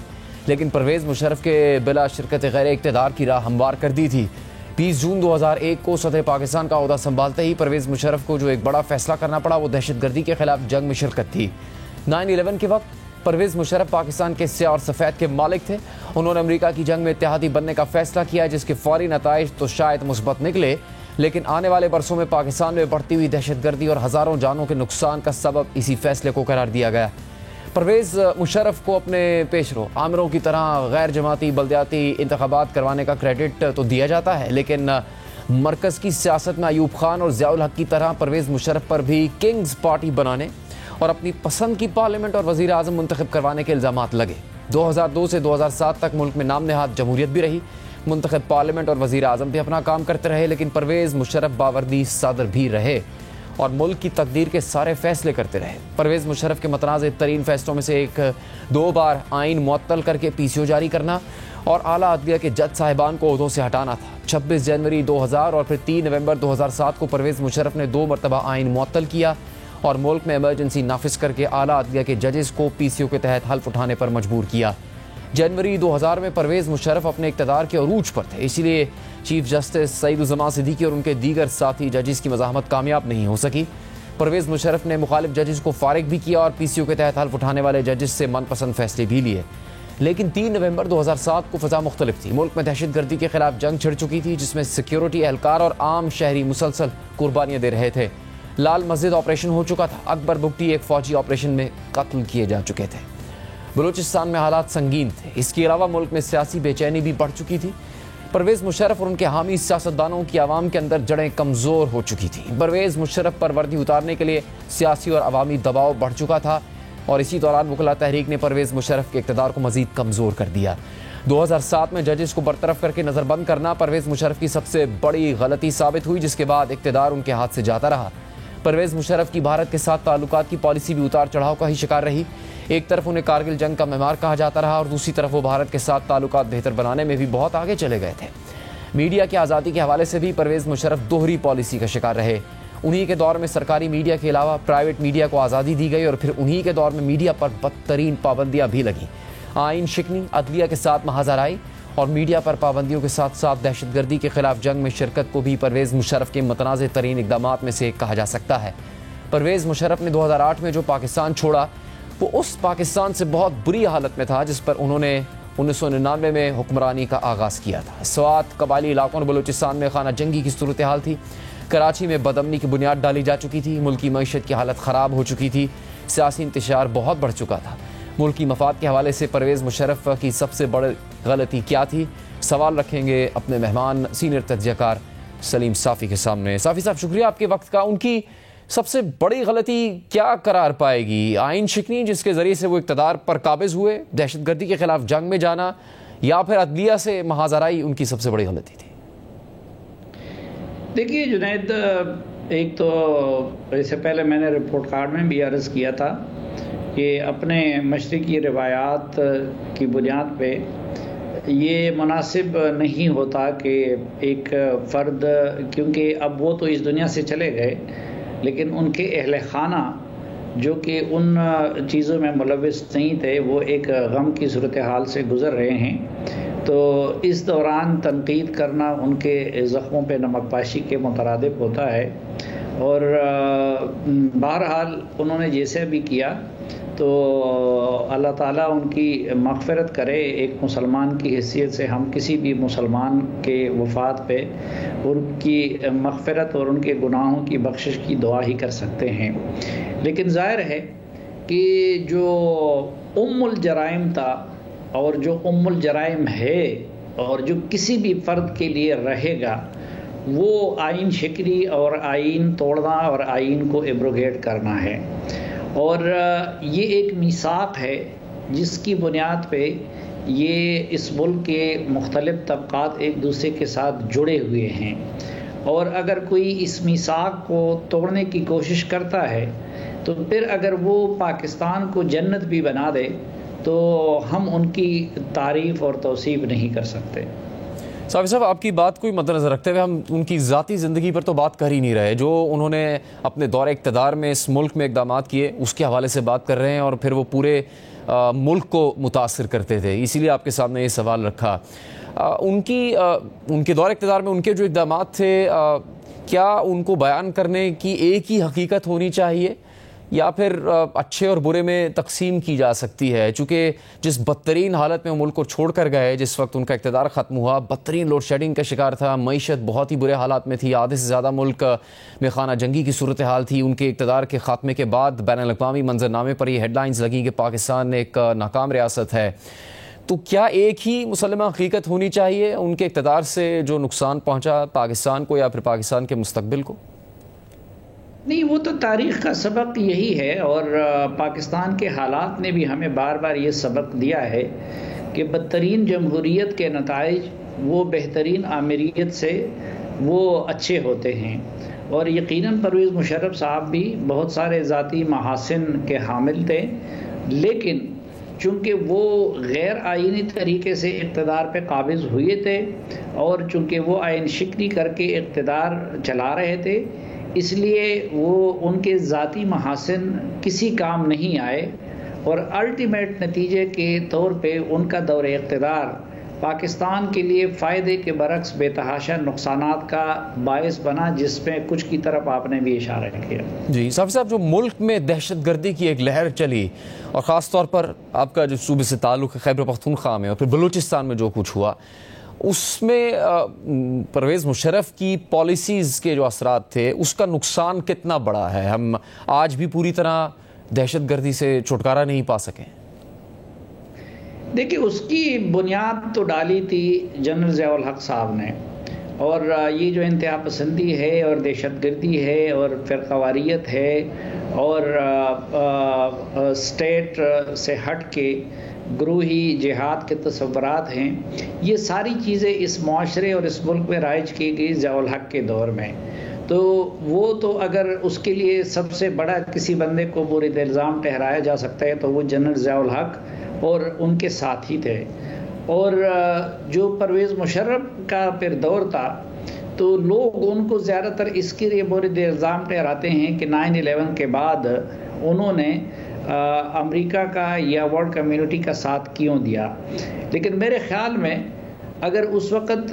लेकिन परवेज मुशर्रफ के बिला शिरकत गैर इक़्तिदार की राह हमवार कर दी थी। 20 जून 2001 को सदर पाकिस्तान का ओहदा संभालते ही परवेज मुशर्रफ को जो एक बड़ा फैसला करना पड़ा वो दहशतगर्दी के खिलाफ जंग में शिरकत थी। 9/11 के वक्त परवेज मुशर्रफ पाकिस्तान के स्याह और सफ़ेद के मालिक थे। उन्होंने अमेरिका की जंग में इत्तेहादी बनने का फैसला किया, जिसके फौरी नताइज तो शायद मुस्बत निकले, लेकिन आने वाले बरसों में पाकिस्तान में बढ़ती हुई दहशतगर्दी और हज़ारों जानों के नुकसान का सबब इसी फैसले को करार दिया गया। परवेज मुशर्रफ को अपने पेशरो आमिरों की तरह गैर जमाती बल्दियाती इंतखाबात करवाने का क्रेडिट तो दिया जाता है, लेकिन मरकज़ की सियासत में अयूब खान और ज़ियाउल हक की तरह परवेज मुशर्रफ पर भी किंग्स पार्टी बनाने और अपनी पसंद की पार्लियामेंट और वज़ीर आज़म मुंतखब करवाने के इल्ज़ामात लगे। 2002 से 2007 तक मुल्क में नाम नहाद जमहूरियत भी रही, मुंतखब पार्लियामेंट और वज़ीर आज़म भी अपना काम करते रहे, लेकिन परवेज मुशर्रफ बावर्दी सदर भी रहे और मुल्क की तकदीर के सारे फैसले करते रहे। परवेज मुशर्रफ के मतनाज़ तरीन फैसलों में से एक 2 बार आइन मुअत्तल करके PCO जारी करना और आला अदलिया के जज साहिबान को ओहदों से हटाना था। 26 जनवरी 2000 और फिर 3 नवंबर 2007 को परवेज मुशर्रफ ने 2 मरतबा आइन मुअत्तल किया और मुल्क में इमरजेंसी नाफिज करके आला अदलिया के जजेस को PCO के तहत हल्फ उठाने पर मजबूर किया। जनवरी 2000 में परवेज मुशर्रफ अपने इक़्तिदार के अरूज पर थे, इसीलिए चीफ जस्टिस सईदुज़्ज़मान सिद्दीकी और उनके दीगर साथी जजेस की मज़ाहमत कामयाब नहीं हो सकी। परवेज मुशर्रफ ने मुखालिफ जजेस को फारिग भी किया और PCO के तहत हल्फ उठाने वाले जजेस से मनपसंद फैसले भी लिए, लेकिन 3 नवंबर 2007 को फ़ज़ा मुख्तलिफ थी। मुल्क में दहशतगर्दी के खिलाफ जंग छिड़ चुकी थी, जिसमें सिक्योरिटी एहलकार और आम शहरी मुसलसल कुर्बानियाँ दे रहे थे। लाल मस्जिद ऑपरेशन हो चुका था, अकबर बुगटी एक फ़ौजी ऑपरेशन में कत्ल किए जा चुके थे, बलूचिस्तान में हालात संगीन थे। इसके अलावा मुल्क में सियासी बेचैनी भी बढ़ चुकी थी। परवेज मुशर्रफ और उनके हामी सियासतदानों की आवाम के अंदर जड़ें कमज़ोर हो चुकी थी। परवेज मुशर्रफ पर वर्दी उतारने के लिए सियासी और अवामी दबाव बढ़ चुका था और इसी दौरान वकला तहरीक ने परवेज मुशर्रफ के इक़्तिदार को मज़ीद कमज़ोर कर दिया। 2007 में जजेस को बरतरफ करके नज़रबंद करना परवेज मुशर्रफ की सबसे बड़ी गलती साबित हुई, जिसके बाद इक़्तिदार उनके हाथ से जाता रहा। परवेज मुशर्रफ की भारत के साथ ताल्लुकात की पॉलिसी भी उतार चढ़ाव का ही शिकार रही। एक तरफ उन्हें कारगिल जंग का मेमार कहा जाता रहा और दूसरी तरफ वो भारत के साथ ताल्लुकात बेहतर बनाने में भी बहुत आगे चले गए थे। मीडिया की आज़ादी के हवाले से भी परवेज मुशर्रफ दोहरी पॉलिसी का शिकार रहे। उन्हीं के दौर में सरकारी मीडिया के अलावा प्राइवेट मीडिया को आज़ादी दी गई और फिर उन्हीं के दौर में मीडिया पर बदतरीन पाबंदियाँ भी लगीं। आइन शिकनी, अदलिया के साथ महाजराई और मीडिया पर पाबंदियों के साथ साथ दहशतगर्दी के खिलाफ जंग में शिरकत को भी परवेज मुशर्रफ के मतनाज़ तरीन इक़दामात में से एक कहा जा सकता है। परवेज मुशर्रफ ने 2008 में जो पाकिस्तान छोड़ा वो उस पाकिस्तान से बहुत बुरी हालत में था जिस पर उन्होंने 1999 में हुक्मरानी का आगाज़ किया था। स्वात, कबायली इलाकों और बलूचिस्तान में खाना जंगी की सूरत हाल थी। कराची में बदअमनी की बुनियाद डाली जा चुकी थी। मुल्क की मईशत की हालत ख़राब हो चुकी थी। सियासी इंतशार बहुत बढ़ चुका था। मुल्क की मफाद के हवाले से परवेज मुशर्रफ की सबसे बड़ी गलती क्या थी? सवाल रखेंगे अपने मेहमान सीनियर तज्ज़ियाकार सलीम साफ़ी के सामने। साफ़ी साहब, शुक्रिया आपके वक्त का। उनकी सबसे बड़ी गलती क्या करार पाएगी? आइन शिकनी जिसके ज़रिए से वो इक़्तिदार पर काबिज़ हुए, दहशतगर्दी के खिलाफ जंग में जाना, या फिर अदलिया से महाजराई उनकी सबसे बड़ी गलती थी? देखिए जुनैद, एक तो इससे पहले मैंने रिपोर्ट कार्ड में भी अर्ज़ किया था कि अपने मशरिकी रिवायात की बुनियाद पे ये मुनासिब नहीं होता कि एक फ़र्द, क्योंकि अब वो तो इस दुनिया से चले गए, लेकिन उनके अहल खाना जो कि उन चीज़ों में मुलविस नहीं थे वो एक गम की सूरत हाल से गुज़र रहे हैं। तो इस दौरान तनकीद करना उनके ज़ख्मों पे नमकपाशी के मुतरादिफ होता है। और बहरहाल उन्होंने जैसे भी किया तो अल्लाह ताला उनकी मग़फ़िरत करे। एक मुसलमान की हैसियत से हम किसी भी मुसलमान के वफ़ात पे उनकी मग़फ़िरत और उनके गुनाहों की बख्शिश की दुआ ही कर सकते हैं। लेकिन ज़ाहिर है कि जो उम्मुल जराइम था और जो उम्मुल जराइम है और जो किसी भी फ़र्द के लिए रहेगा, वो आइन शिकरी और आइन तोड़ना और आइन को एब्रोगेट करना है। और ये एक मीसाक है जिसकी बुनियाद पे ये इस मुल्क के मुख्तलिफ़ तबक़ात एक दूसरे के साथ जुड़े हुए हैं। और अगर कोई इस मीसाक को तोड़ने की कोशिश करता है तो फिर अगर वो पाकिस्तान को जन्नत भी बना दे तो हम उनकी तारीफ़ और तौसीफ़ नहीं कर सकते। साफ़ी साहब, आपकी बात को मद्देनज़र रखते हुए हम उनकी ज़ाती ज़िंदगी पर तो बात कर ही नहीं रहे। जो उन्होंने अपने दौरे इक़्तिदार में इस मुल्क में इक़दामात किए उसके हवाले से बात कर रहे हैं और फिर वो पूरे मुल्क को मुतासिर करते थे, इसीलिए आपके सामने ये सवाल रखा। उनके दौरे इक़्तिदार में उनके जो इक़दामात थे, क्या उनको बयान करने की एक ही हकीकत होनी चाहिए या फिर अच्छे और बुरे में तकसीम की जा सकती है? चूँकि जिस बदतरीन हालत में वो मुल्क को छोड़ कर गए, जिस वक्त उनका इक़्तिदार ख़त्म हुआ, बदतरीन लोड शेडिंग का शिकार था, मईशत बहुत ही बुरे हालात में थी, आधे से ज़्यादा मुल्क में खाना जंगी की सूरत हाल थी। उनके इक़्तिदार के ख़ात्मे के बाद बैनुल-अक़वामी मंजरनामे पर ये हेडलाइंस लगी कि पाकिस्तान एक नाकाम रियासत है। तो क्या एक ही मुसल्लमा हकीकत होनी चाहिए उनके इक़्तिदार से जो नुकसान पहुँचा पाकिस्तान को या फिर पाकिस्तान के मुस्तक़बिल को? नहीं, वो तो तारीख़ का सबक यही है और पाकिस्तान के हालात ने भी हमें बार बार ये सबक दिया है कि बदतरीन जमहूरियत के नताइज वो बेहतरीन आमिरियत से वो अच्छे होते हैं। और यकीनन परवेज़ मुशर्रफ साहब भी बहुत सारे ज़ाती महासिन के हामिल थे, लेकिन चूँकि वो गैर आइनी तरीके से इक़्तिदार पे काबिज़ हुए थे और चूँकि वो आइन शिकरी करके इक़्तिदार चला रहे थे, इसलिए वो उनके ज़ाती महासिन किसी काम नहीं आए और अल्टीमेट नतीजे के तौर पे उनका दौरे इक़्तिदार पाकिस्तान के लिए फ़ायदे के बरक्स बेतहाशा नुकसानात का बायस बना, जिसमें कुछ की तरफ आपने भी इशारा किया। जी साफ़ी साहब, जो मुल्क में दहशतगर्दी की एक लहर चली और ख़ास तौर पर आपका जो सूबे से ताल्लुक़ है खैबर पख्तूनख्वा में और फिर बलूचिस्तान में जो कुछ हुआ, उसमें परवेज़ मुशर्रफ की पॉलिसीज़ के जो असरात थे उसका नुकसान कितना बड़ा है? हम आज भी पूरी तरह दहशतगर्दी से छुटकारा नहीं पा सकें। देखिए, उसकी बुनियाद तो डाली थी जनरल ज़ियाउल हक साहब ने, और ये जो इंतहा पसंदी है और दहशतगर्दी है और फ़िरक़ावारियत है और स्टेट से हट के ग्रूही जिहाद के तस्वुरात हैं, ये सारी चीज़ें इस माशरे और इस मुल्क में राइज की गई ज़ियाउल हक के दौर में। तो वो तो अगर उसके लिए सबसे बड़ा किसी बंदे को मुरीद इल्ज़ाम ठहराया जा सकता है तो वो जनरल ज़ियाउल हक और उनके साथी थे। और जो परवेज़ मुशर्रफ का फिर दौर था तो लोग उनको ज़्यादातर इसके लिए मुरीद इल्ज़ाम ठहराते हैं कि 9/11 के बाद उन्होंने अमेरिका का या वर्ल्ड कम्युनिटी का साथ क्यों दिया। लेकिन मेरे ख़्याल में अगर उस वक़्त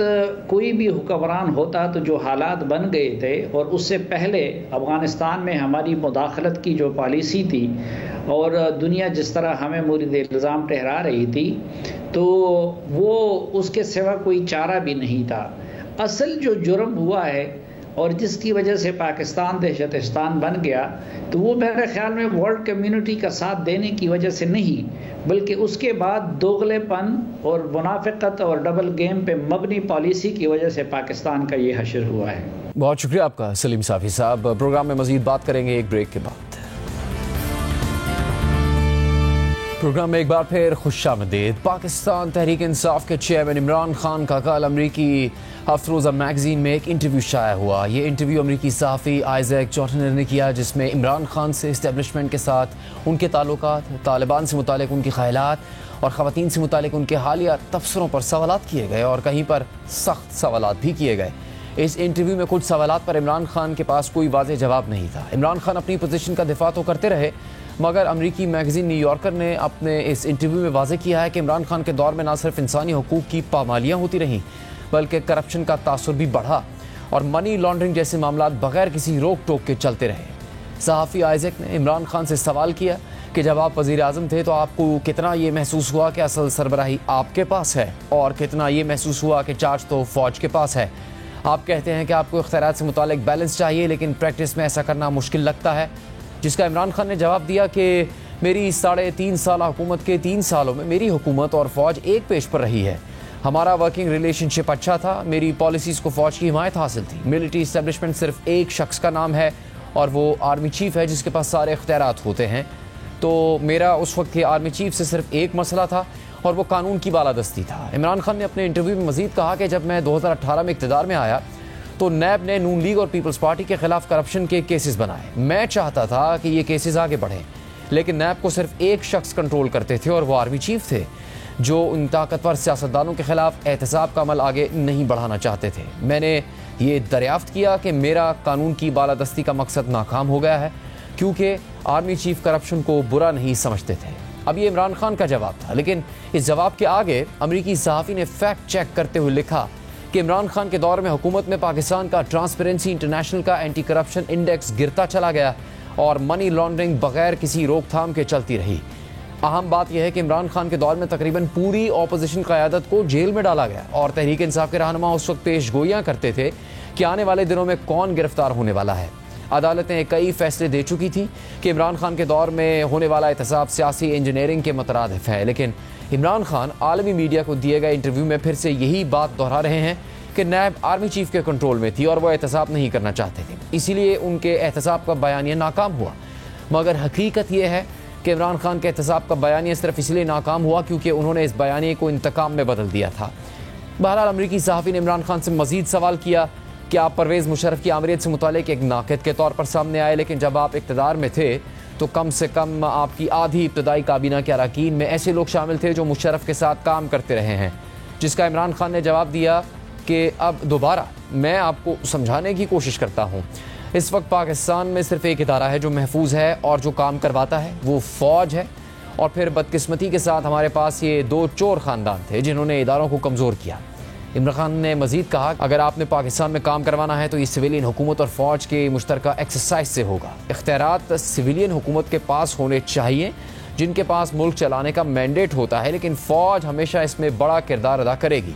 कोई भी हुक्मरान होता तो जो हालात बन गए थे और उससे पहले अफ़गानिस्तान में हमारी मुदाखलत की जो पॉलिसी थी और दुनिया जिस तरह हमें मुरीद इल्ज़ाम ठहरा रही थी, तो वो उसके सिवा कोई चारा भी नहीं था। असल जो जुर्म हुआ है और जिसकी वजह से पाकिस्तान दहशतिस्तान बन गया, तो वो मेरे ख्याल में वर्ल्ड कम्युनिटी का साथ देने की वजह से नहीं, बल्कि उसके बाद दोगलेपन और मुनाफिकत और डबल गेम पे मबनी पॉलिसी की वजह से पाकिस्तान का ये हशर हुआ है। बहुत शुक्रिया आपका सलीम साफ़ी साहब। प्रोग्राम में मज़ीद बात करेंगे एक ब्रेक के बाद। प्रोग्राम में एक बार फिर खुशामदीद। पाकिस्तान तहरीक इंसाफ के चेयरमैन इमरान खान का कल अमरीकी हफ्तरोज़ा मैगज़ीन में एक इंटरव्यू शाया हुआ। ये इंटरव्यू अमरीकी सहाफ़ी आइज़ैक जॉर्टनर ने किया, जिसमें इमरान खान से इस्टेब्लिशमेंट के साथ उनके ताल्लुकात, तालिबान से मुतालिक उनकी ख़यालात और ख़वातीन से मुतालिक उनके हालिया तबसरों पर सवालात किए गए और कहीं पर सख्त सवालात भी किए गए। इस इंटरव्यू में कुछ सवालात पर इमरान खान के पास कोई वाज़ेह जवाब नहीं था। इमरान खान अपनी पोजीशन का दिफा तो करते रहे, मगर अमरीकी मैगज़ीन न्यूयॉर्कर ने अपने इस इंटरव्यू में वाज़ेह किया है कि इमरान खान के दौर में न सिर्फ इंसानी हुकूक की पामालियाँ होती रहीं, बल्कि करप्शन का तासुर भी बढ़ा और मनी लॉन्ड्रिंग जैसे मामला बगैर किसी रोक टोक के चलते रहे। सहाफ़ी आइज़ैक ने इमरान खान से सवाल किया कि जब आप वज़ीर आज़म थे तो आपको कितना ये महसूस हुआ कि असल सरबराही आपके पास है और कितना ये महसूस हुआ कि चार्ज तो फ़ौज के पास है। आप कहते हैं कि आपको इख्तियारात से मुतालिक बैलेंस चाहिए, लेकिन प्रैक्टिस में ऐसा करना मुश्किल लगता है। जिसका इमरान खान ने जवाब दिया कि मेरी 3.5 साल हुकूमत के 3 सालों में मेरी हुकूमत और फ़ौज एक पेज पर रही है। हमारा वर्किंग रिलेशनशिप अच्छा था। मेरी पॉलिसीज़ को फ़ौज की हिमायत हासिल थी। मिलिट्री इस्टेब्लिशमेंट सिर्फ एक शख्स का नाम है और वो आर्मी चीफ़ है जिसके पास सारे इख्तियारात होते हैं। तो मेरा उस वक्त के आर्मी चीफ़ से सिर्फ एक मसला था और वो कानून की बालादस्ती था। इमरान खान ने अपने इंटरव्यू में मज़ीद कहा कि जब मैं 2018 में इक़्तिदार में आया तो नैब ने नून लीग और पीपल्स पार्टी के ख़िलाफ़ करप्शन के केसेस बनाए। मैं चाहता था कि ये केसेस आगे बढ़ें, लेकिन नैब को सिर्फ एक शख्स कंट्रोल करते थे और वो आर्मी चीफ़ थे जो उन ताकतवर सियासतदानों के ख़िलाफ़ एहतसाब का अमल आगे नहीं बढ़ाना चाहते थे। मैंने ये दरियाफ्त किया कि मेरा कानून की बालादस्ती का मकसद नाकाम हो गया है क्योंकि आर्मी चीफ़ करप्शन को बुरा नहीं समझते थे। अब ये इमरान खान का जवाब था, लेकिन इस जवाब के आगे अमरीकी सहाफ़ी ने फैक्ट चेक करते हुए लिखा कि इमरान खान के दौर में हुकूमत में पाकिस्तान का ट्रांसपेरेंसी इंटरनेशनल का एंटी करप्शन इंडेक्स गिरता चला गया और मनी लॉन्ड्रिंग बगैर किसी रोकथाम के चलती रही। अहम बात यह है कि इमरान खान के दौर में तकरीबन पूरी अपोजिशन क़यादत को जेल में डाला गया और तहरीक इंसाफ के रहनुमा उस वक्त पेशगोइयाँ करते थे कि आने वाले दिनों में कौन गिरफ्तार होने वाला है। अदालतें कई फैसले दे चुकी थी कि इमरान खान के दौर में होने वाला एहतसाब सियासी इंजीनियरिंग के मुतरादिफ है, लेकिन इमरान खान आलमी मीडिया को दिए गए इंटरव्यू में फिर से यही बात दोहरा रहे हैं कि नैब आर्मी चीफ के कंट्रोल में थी और वह एहतसाब नहीं करना चाहते थे, इसीलिए उनके एहतसाब का बयानिया नाकाम हुआ। मगर हकीकत यह है कि इमरान खान के एहतसाब का बयानिया सिर्फ इसलिए नाकाम हुआ क्योंकि उन्होंने इस बयानिए को इंतकाम में बदल दिया था। बहरहाल अमरीकी सहाफ़ी ने इमरान खान से मज़ीद सवाल किया कि आप परवेज़ मुशर्रफ की आमरीत से मुतालिक एक नाक़िद के तौर पर सामने आए, लेकिन जब आप इक़्तिदार में थे तो कम से कम आपकी आधी इब्तदाई काबीना के अरकान में ऐसे लोग शामिल थे जो मुशर्रफ के साथ काम करते रहे हैं। जिसका इमरान खान ने जवाब दिया कि अब दोबारा मैं आपको समझाने की कोशिश करता हूँ। इस वक्त पाकिस्तान में सिर्फ एक इदारा है जो महफूज है और जो काम करवाता है, वो फ़ौज है। और फिर बदकिस्मती के साथ हमारे पास ये 2 चोर ख़ानदान थे जिन्होंने इदारों को कमज़ोर किया। इमरान खान ने मज़ीद कहा अगर आपने पाकिस्तान में काम करवाना है तो ये सिविलियन हुकूमत और फ़ौज के मुश्तरका एक्सरसाइज से होगा। इख्तियारात सिविलियन हुकूमत के पास होने चाहिए जिनके पास मुल्क चलाने का मैंडेट होता है, लेकिन फ़ौज हमेशा इसमें बड़ा किरदार अदा करेगी।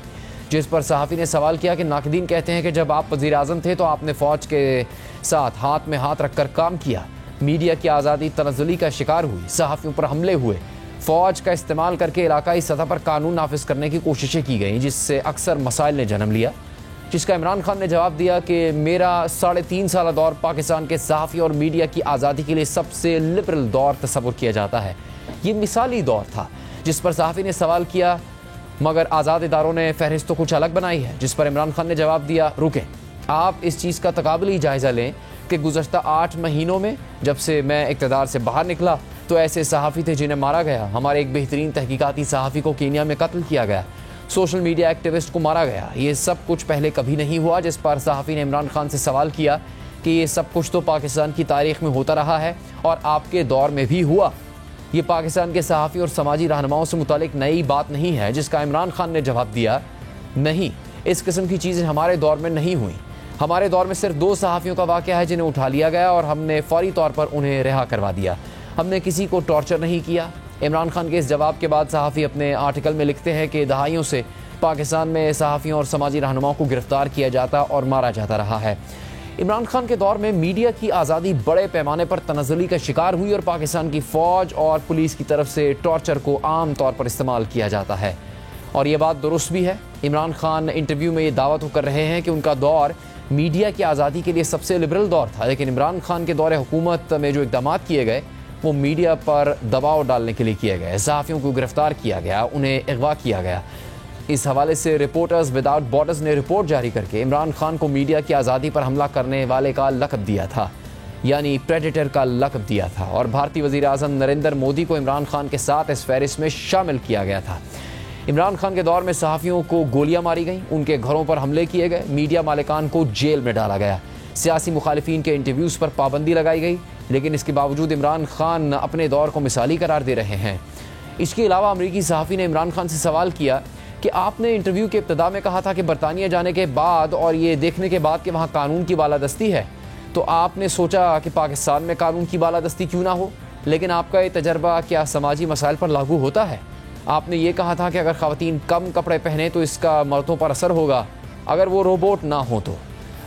जिस पर सहाफ़ी ने सवाल किया कि नाक़दीन कहते हैं कि जब आप वज़ीर आज़म थे तो आपने फ़ौज के साथ हाथ में हाथ रख कर काम किया। मीडिया की आज़ादी तनज़्ज़ुली का शिकार हुई, सहाफ़ियों पर हमले हुए, फ़ौज का इस्तेमाल करके इलाकाई सतह पर कानून नाफिज करने की कोशिशें की गई जिससे अक्सर मसाइल ने जन्म लिया। जिसका इमरान खान ने जवाब दिया कि मेरा 3.5 साल दौर पाकिस्तान के सहाफ़ी और मीडिया की आज़ादी के लिए सबसे लिबरल दौर तस्वुर किया जाता है। ये मिसाली दौर था। जिस पर सहाफ़ी ने सवाल किया मगर आज़ाद इदारों ने फहरिस्त तो कुछ अलग बनाई है। जिस पर इमरान खान ने जवाब दिया रुकें, आप इस चीज़ का तकाबली जायज़ा लें कि गुज़श्ता 8 महीनों में जब से मैं इक़्तिदार से बाहर निकला तो ऐसे सहाफ़ी थे जिन्हें मारा गया। हमारे एक बेहतरीन तहकीकाती सहाफ़ी को कीनिया में कत्ल किया गया, सोशल मीडिया एक्टिविस्ट को मारा गया। ये सब कुछ पहले कभी नहीं हुआ। जिस पर सहाफ़ी ने इमरान खान से सवाल किया कि ये सब कुछ तो पाकिस्तान की तारीख़ में होता रहा है और आपके दौर में भी हुआ, ये पाकिस्तान के सहाफ़ी और समाजी रहनुमाओं से मुतालिक नई बात नहीं है। जिसका इमरान खान ने जवाब दिया नहीं, इस किस्म की चीज़ें हमारे दौर में नहीं हुई। हमारे दौर में सिर्फ 2 सहाफ़ियों का वाक़या है जिन्हें उठा लिया गया और हमने फ़ौरी तौर पर उन्हें रिहा करवा दिया। हमने किसी को टॉर्चर नहीं किया। इमरान खान के इस जवाब के बाद सहाफ़ी अपने आर्टिकल में लिखते हैं कि दहाइयों से पाकिस्तान में सहाफ़ियों और समाजी रहनुमाओं को गिरफ़्तार किया जाता और मारा जाता रहा है। इमरान खान के दौर में मीडिया की आज़ादी बड़े पैमाने पर तनज़्ज़ुली का शिकार हुई और पाकिस्तान की फ़ौज और पुलिस की तरफ से टॉर्चर को आम तौर पर इस्तेमाल किया जाता है। और ये बात दुरुस्त भी है। इमरान खान इंटरव्यू में ये दावा तो कर रहे हैं कि उनका दौर मीडिया की आज़ादी के लिए सबसे लिबरल दौर था, लेकिन इमरान खान के दौर हुकूमत में जो इक़दाम किए गए वो मीडिया पर दबाव डालने के लिए किए गए। सहाफ़ियों को गिरफ़्तार किया गया, उन्हें अगवा किया गया। इस हवाले से रिपोर्टर्स विदाउट बॉर्डर्स ने रिपोर्ट जारी करके इमरान खान को मीडिया की आज़ादी पर हमला करने वाले का लक़ब दिया था, यानी प्रेडेटर का लक़ब दिया था। और भारतीय वज़ीर आज़म नरेंद्र मोदी को इमरान खान के साथ इस फहरिस्त में शामिल किया गया था। इमरान खान के दौर में सहाफ़ियों को गोलियां मारी गईं, उनके घरों पर हमले किए गए, मीडिया मालिकान को जेल में डाला गया, सियासी मुखालिफिन के इंटरव्यूज़ पर पाबंदी लगाई गई। लेकिन इसके बावजूद इमरान खान अपने दौर को मिसाली करार दे रहे हैं। इसके अलावा अमरीकी सहाफ़ी ने इमरान खान से सवाल किया कि आपने इंटरव्यू के इब्तिदा में कहा था कि बरतानिया जाने के बाद और ये देखने के बाद कि वहाँ कानून की बालादस्ती है तो आपने सोचा कि पाकिस्तान में कानून की बालादस्ती क्यों ना हो। लेकिन आपका ये तजर्बा क्या समाजी मसाइल पर लागू होता है? आपने ये कहा था कि अगर ख़वातीन कम कपड़े पहने तो इसका मर्दों पर असर होगा, अगर वो रोबोट ना हो तो।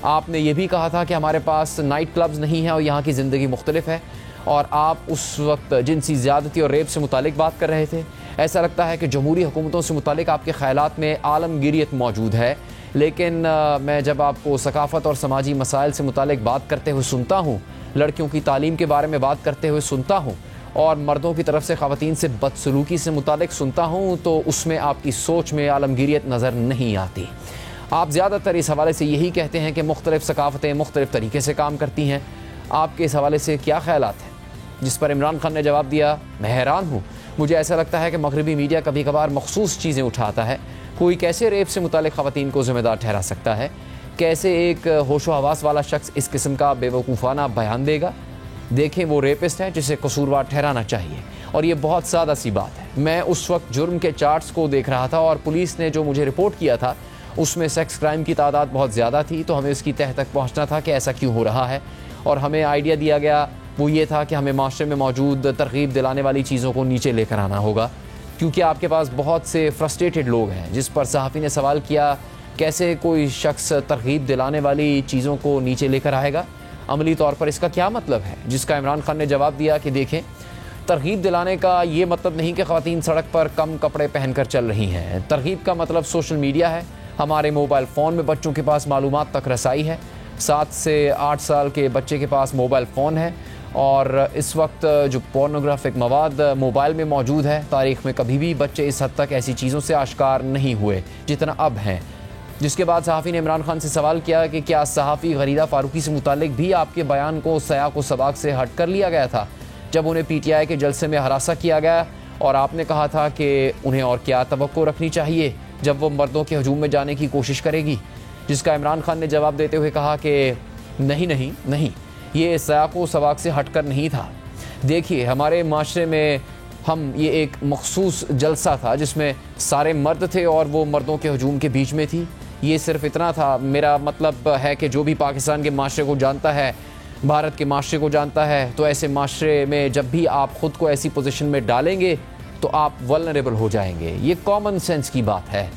आपने ये भी कहा था कि हमारे पास नाइट क्लब्स नहीं हैं और यहाँ की ज़िंदगी मुख्तलिफ है, और आप उस वक्त जिनसी ज़्यादती और रेप से मुतालिक बात कर रहे थे। ऐसा लगता है कि जमहूरी हुकूमतों से मुतालिक आपके ख़यालात में आलमगीरियत मौजूद है, लेकिन मैं जब आपको सकाफ़त और समाजी मसाइल से मुतालिक बात करते हुए सुनता हूँ, लड़कियों की तालीम के बारे में बात करते हुए सुनता हूँ और मर्दों की तरफ से ख़वातीन से बदसलूकी से मुतालिक सुनता हूँ, तो उसमें आपकी सोच में आलमगीरियत नज़र नहीं आती। आप ज़्यादातर इस हवाले से यही कहते हैं कि मुख्तलिफ़ सकाफ़तें मुख्तलिफ़ तरीके से काम करती हैं। आपके इस हवाले से क्या ख़यालात हैं? जिस पर इमरान खान ने जवाब दिया, मैं हैरान हूँ। मुझे ऐसा लगता है कि मगरबी मीडिया कभी कभार मखसूस चीज़ें उठाता है। कोई कैसे रेप से मुतालिक ख़वातीन को ज़िम्मेदार ठहरा सकता है? कैसे एक होशो हवास वाला शख्स इस किस्म का बेवकूफ़ाना बयान देगा? देखें, वो रेपिस्ट है जिसे कसूरवार ठहराना चाहिए, और ये बहुत सादा सी बात है। मैं उस वक्त जुर्म के चार्ट्स को देख रहा था और पुलिस ने जो मुझे रिपोर्ट किया था उसमें सेक्स क्राइम की तादाद बहुत ज़्यादा थी, तो हमें इसकी तह तक पहुँचना था कि ऐसा क्यों हो रहा है। और हमें आइडिया दिया गया वो ये था कि हमें माशरे में मौजूद तरगीब दिलाने वाली चीज़ों को नीचे लेकर आना होगा, क्योंकि आपके पास बहुत से फ्रस्ट्रेटेड लोग हैं। जिस पर सहाफ़ी ने सवाल किया, कैसे कोई शख्स तरगीब दिलाने वाली चीज़ों को नीचे लेकर आएगा, अमली तौर पर इसका क्या मतलब है? जिसका इमरान खान ने जवाब दिया कि देखें, तरगीब दिलाने का ये मतलब नहीं कि ख़वातीन सड़क पर कम कपड़े पहनकर चल रही हैं। तरगीब का मतलब सोशल मीडिया है। हमारे मोबाइल फ़ोन में बच्चों के पास मालूमात तक रसाई है। 7 से 8 साल के बच्चे के पास मोबाइल फ़ोन है, और इस वक्त जो पोर्नोग्राफिक मवाद मोबाइल में मौजूद है, तारीख़ में कभी भी बच्चे इस हद तक ऐसी चीज़ों से आश्कार नहीं हुए जितना अब हैं। जिसके बाद सहाफ़ी ने इमरान खान से सवाल किया कि क्या सहाफ़ी गरीदा फ़ारूकी से मुतालिक भी आपके बयान को सयाक़ व सबाक़ से हट कर लिया गया था, जब उन्हें PTI के जलसे में हरासा किया गया और आपने कहा था कि उन्हें और क्या तवक्को रखनी चाहिए जब वो मर्दों के हजूम में जाने की कोशिश करेगी? जिसका इमरान खान ने जवाब देते हुए कहा कि नहीं, ये सयाक़ व सबाक़ से हट कर नहीं था। देखिए, हमारे माशरे में ये एक मखसूस जलसा था जिसमें सारे मर्द थे और वो मर्दों के हजूम के बीच में थी। ये सिर्फ इतना था। मेरा मतलब है कि जो भी पाकिस्तान के माशरे को जानता है, भारत के माशरे को जानता है, तो ऐसे माशरे में जब भी आप ख़ुद को ऐसी पोजीशन में डालेंगे तो आप वल्नरेबल हो जाएंगे। ये कॉमन सेंस की बात है।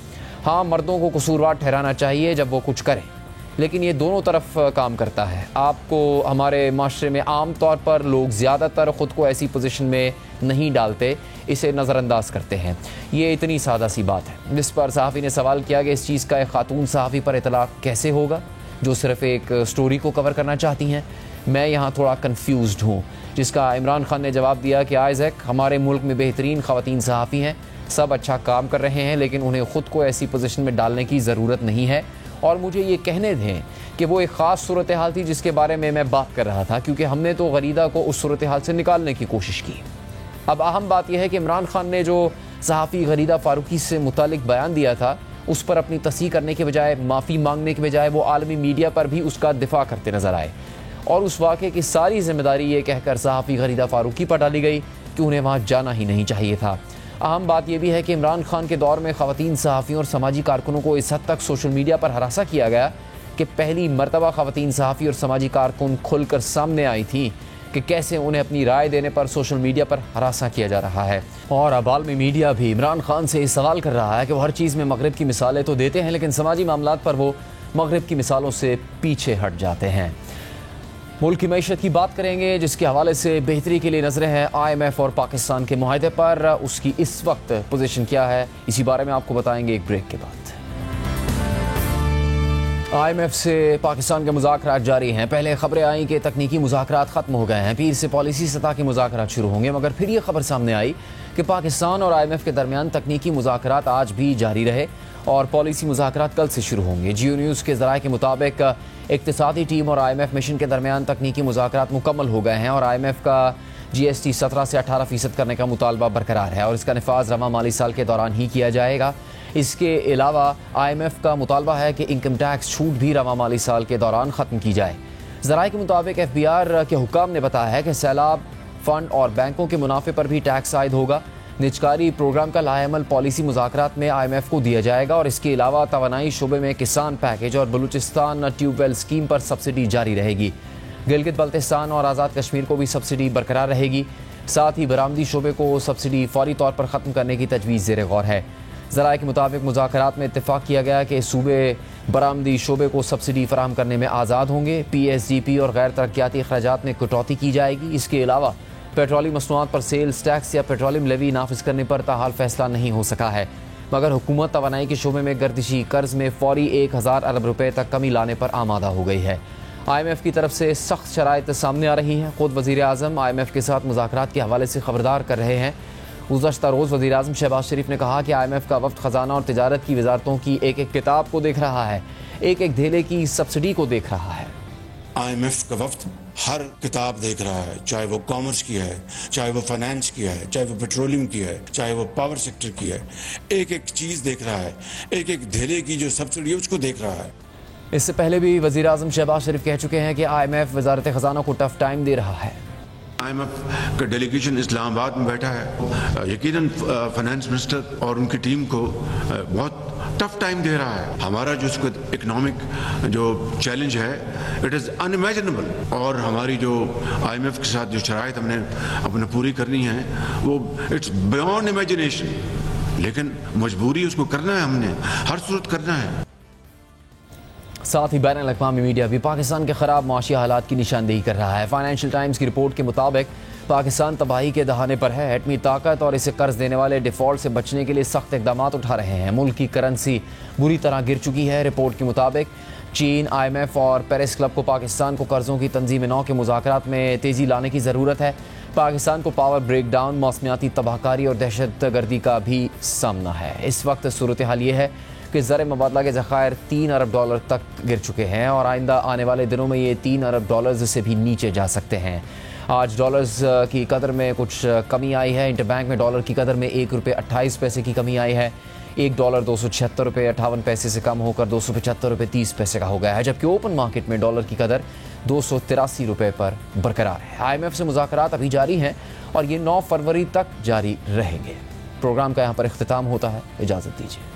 हाँ, मर्दों को कसूरवार ठहराना चाहिए जब वो कुछ करें, लेकिन ये दोनों तरफ काम करता है। आपको हमारे माशरे में आम तौर पर लोग ज़्यादातर ख़ुद को ऐसी पोजीशन में नहीं डालते, इसे नज़रअंदाज करते हैं। ये इतनी सादा सी बात है। जिस पर सहाफ़ी ने सवाल किया कि इस चीज़ का एक खातून सहाफ़ी पर इतलाक़ कैसे होगा जो सिर्फ़ एक स्टोरी को कवर करना चाहती हैं। मैं यहाँ थोड़ा कन्फ्यूज़्ड हूँ। जिसका इमरान खान ने जवाब दिया कि आइज़ैक, हमारे मुल्क में बेहतरीन ख़वातीन सहाफ़ी हैं, सब अच्छा काम कर रहे हैं, लेकिन उन्हें ख़ुद को ऐसी पोजीशन में डालने की ज़रूरत नहीं है। और मुझे ये कहने दें कि वो एक ख़ास सूरत हाल थी जिसके बारे में मैं बात कर रहा था, क्योंकि हमने तो गरीदा को उस सूरत हाल से निकालने की कोशिश की। अब अहम बात यह है कि इमरान खान ने जो सहाफ़ी गरीदा फ़ारूकी से मुतालिक बयान दिया था, उस पर अपनी तस्दीक करने के बजाय, माफ़ी मांगने के बजाय, वो आलमी मीडिया पर भी उसका दिफा करते नज़र आए, और उस वाक़े की सारी ज़िम्मेदारी ये कहकर सहाफ़ी गरीदा फ़ारूकी पर डाली गई कि उन्हें वहाँ जाना ही नहीं चाहिए था। अहम बात यह भी है कि इमरान खान के दौर में ख़वातीन सहाफ़ियों और समाजी कारकुनों को इस हद तक सोशल मीडिया पर हरासा किया गया कि पहली मरतबा ख़वातीन सहाफ़ी और समाजी कारकुन खुलकर सामने आई थी कि कैसे उन्हें अपनी राय देने पर सोशल मीडिया पर हरासा किया जा रहा है। और अब आलमी मीडिया भी इमरान खान से इस सवाल कर रहा है कि वो हर चीज़ में मगरिब की मिसालें तो देते हैं, लेकिन समाजी मामलात पर वो मगरिब की मिसालों से पीछे हट जाते हैं। मुल्क की मईशत की बात करेंगे, जिसके हवाले से बेहतरी के लिए नज़रें हैं IMF और पाकिस्तान के मुआहदे पर। उसकी इस वक्त पोजीशन क्या है, इसी बारे में आपको बताएंगे एक ब्रेक के बाद। IMF से पाकिस्तान के मुज़ाकरात जारी हैं। पहले खबरें आई कि तकनीकी मुज़ाकरात ख़त्म हो गए हैं, पीर से पॉलिसी सतह के मुज़ाकरात शुरू होंगे, मगर फिर ये खबर सामने आई कि पाकिस्तान और IMF के दरमियान तकनीकी मुज़ाकरात आज भी जारी रहे और पॉलिसी मुज़ाकरात कल से शुरू होंगे। जियो न्यूज़ के ज़राए के मुताबिक इक़्तिसादी टीम और IMF मिशन के दरमियान तकनीकी मुज़ाकरात मुकम्मल हो गए हैं और IMF का GST 17 से 18% करने का मुतालबा बरकरार है और इसका नफाज रवा माली साल के दौरान ही किया जाएगा। इसके अलावा IMF का मुतालबा है कि इनकम टैक्स छूट भी रवा माली साल के दौरान ख़त्म की जाए। ज़राए के मुताबिक FBR के हुक्म ने बताया है कि सैलाब फ़ंड और बैंकों के मुनाफे पर भी टैक्स आयद होगा। निजकारी प्रोग्राम का लाएमल पॉलिसी मुज़ाकरात में IMF को दिया जाएगा और इसके अलावा तवानाई शोबे में किसान पैकेज और बलूचिस्तान ट्यूबवेल स्कीम पर सब्सिडी जारी रहेगी। गिलगित बल्तिस्तान और आज़ाद कश्मीर को भी सब्सिडी बरकरार रहेगी। साथ ही बरामदी शोबे को सब्सिडी फौरी तौर पर ख़त्म करने की तजवीज़ ज़ेर गौर है। ज़राए के मुताबिक मुज़ाकरात में इत्तेफाक किया गया कि सूबे बरामदी शोबे को सब्सिडी फराहम करने में आज़ाद होंगे। PSDP और गैर तरक्याती अखराजात में कटौती की जाएगी। इसके अलावा पेट्रोलियम मसनूआत पर सेल्स टैक्स या पेट्रोलियम लेवी नाफिज करने पर ताहाल फैसला नहीं हो सका है, मगर हुकूमत तवानाई के शोबे में गर्दिशी कर्ज में फौरी 1000 अरब रुपए तक कमी लाने पर आमादा हो गई है। IMF की तरफ से सख्त शराइत सामने आ रही हैं। खुद वज़ीर आज़म IMF के साथ मुज़ाकरात के हवाले से खबरदार कर रहे हैं। गुज़श्ता रोज़ वज़ीर आज़म शहबाज शरीफ ने कहा कि IMF का वफ़द ख़जाना और तिजारत की वजारतों की एक एक किताब को देख रहा है, एक एक धेले की सब्सिडी को देख रहा है। IMF का वफ़द हर किताब देख रहा है, चाहे वो कॉमर्स की है, चाहे वो फाइनेंस की है, चाहे वो पेट्रोलियम की है, चाहे वो पावर सेक्टर की है। एक एक चीज़ देख रहा है, एक एक धेले की जो सब्सिडी है उसको देख रहा है। इससे पहले भी वज़ीर आज़म शहबाज शरीफ कह चुके हैं कि IMF वज़ारत ख़जाना को टफ टाइम दे रहा है। IMF का डेलीगेशन इस्लामाबाद में बैठा है। यकीनन फाइनेंस मिनिस्टर और उनकी टीम को बहुत टफ टाइम दे रहा है। हमारा जो इसको इकोनॉमिक जो चैलेंज है इट इज़ अनइमेजिनेबल, और हमारी जो IMF के साथ जो शराइत हमने अपने पूरी करनी है वो इट्स बियॉन्ड इमेजिनेशन, लेकिन मजबूरी उसको करना है, हमने हर सूरत करना है। साथ ही बैन अल-अक़वामी मीडिया भी पाकिस्तान के ख़राब माशी हालात की निशानदेही कर रहा है। फाइनेंशियल टाइम्स की रिपोर्ट के मुताबिक पाकिस्तान तबाही के दहाने पर है। एटमी ताकत और इसे कर्ज देने वाले डिफ़ॉल्ट से बचने के लिए सख्त इक़दाम उठा रहे हैं। मुल्क की करेंसी बुरी तरह गिर चुकी है। रिपोर्ट के मुताबिक चीन, IMF और पेरिस क्लब को पाकिस्तान को कर्ज़ों की तंजीम नौ के मुज़ाकरात में तेज़ी लाने की ज़रूरत है। पाकिस्तान को पावर ब्रेकडाउन, मौसमियाती तबाहकारी और दहशतगर्दी का भी सामना है। इस वक्त सूरत हाल ये है कि ज़र मुबादला के ज़खायर $3 अरब तक गिर चुके हैं और आइंदा आने वाले दिनों में ये $3 अरब से भी नीचे जा सकते हैं। आज डॉलर्स की कदर में कुछ कमी आई है। इंटरबैंक में डॉलर की कदर में ₹1.28 की कमी आई है। $1 $276.58 से कम होकर $275.30 का हो गया है, जबकि ओपन मार्केट में डॉलर की कदर ₹283 पर बरकरार है। IMF से मुज़ाकरात अभी जारी हैं और ये 9 फरवरी तक जारी रहेंगे। प्रोग्राम का यहाँ पर इख्तिताम होता है। इजाज़त दीजिए।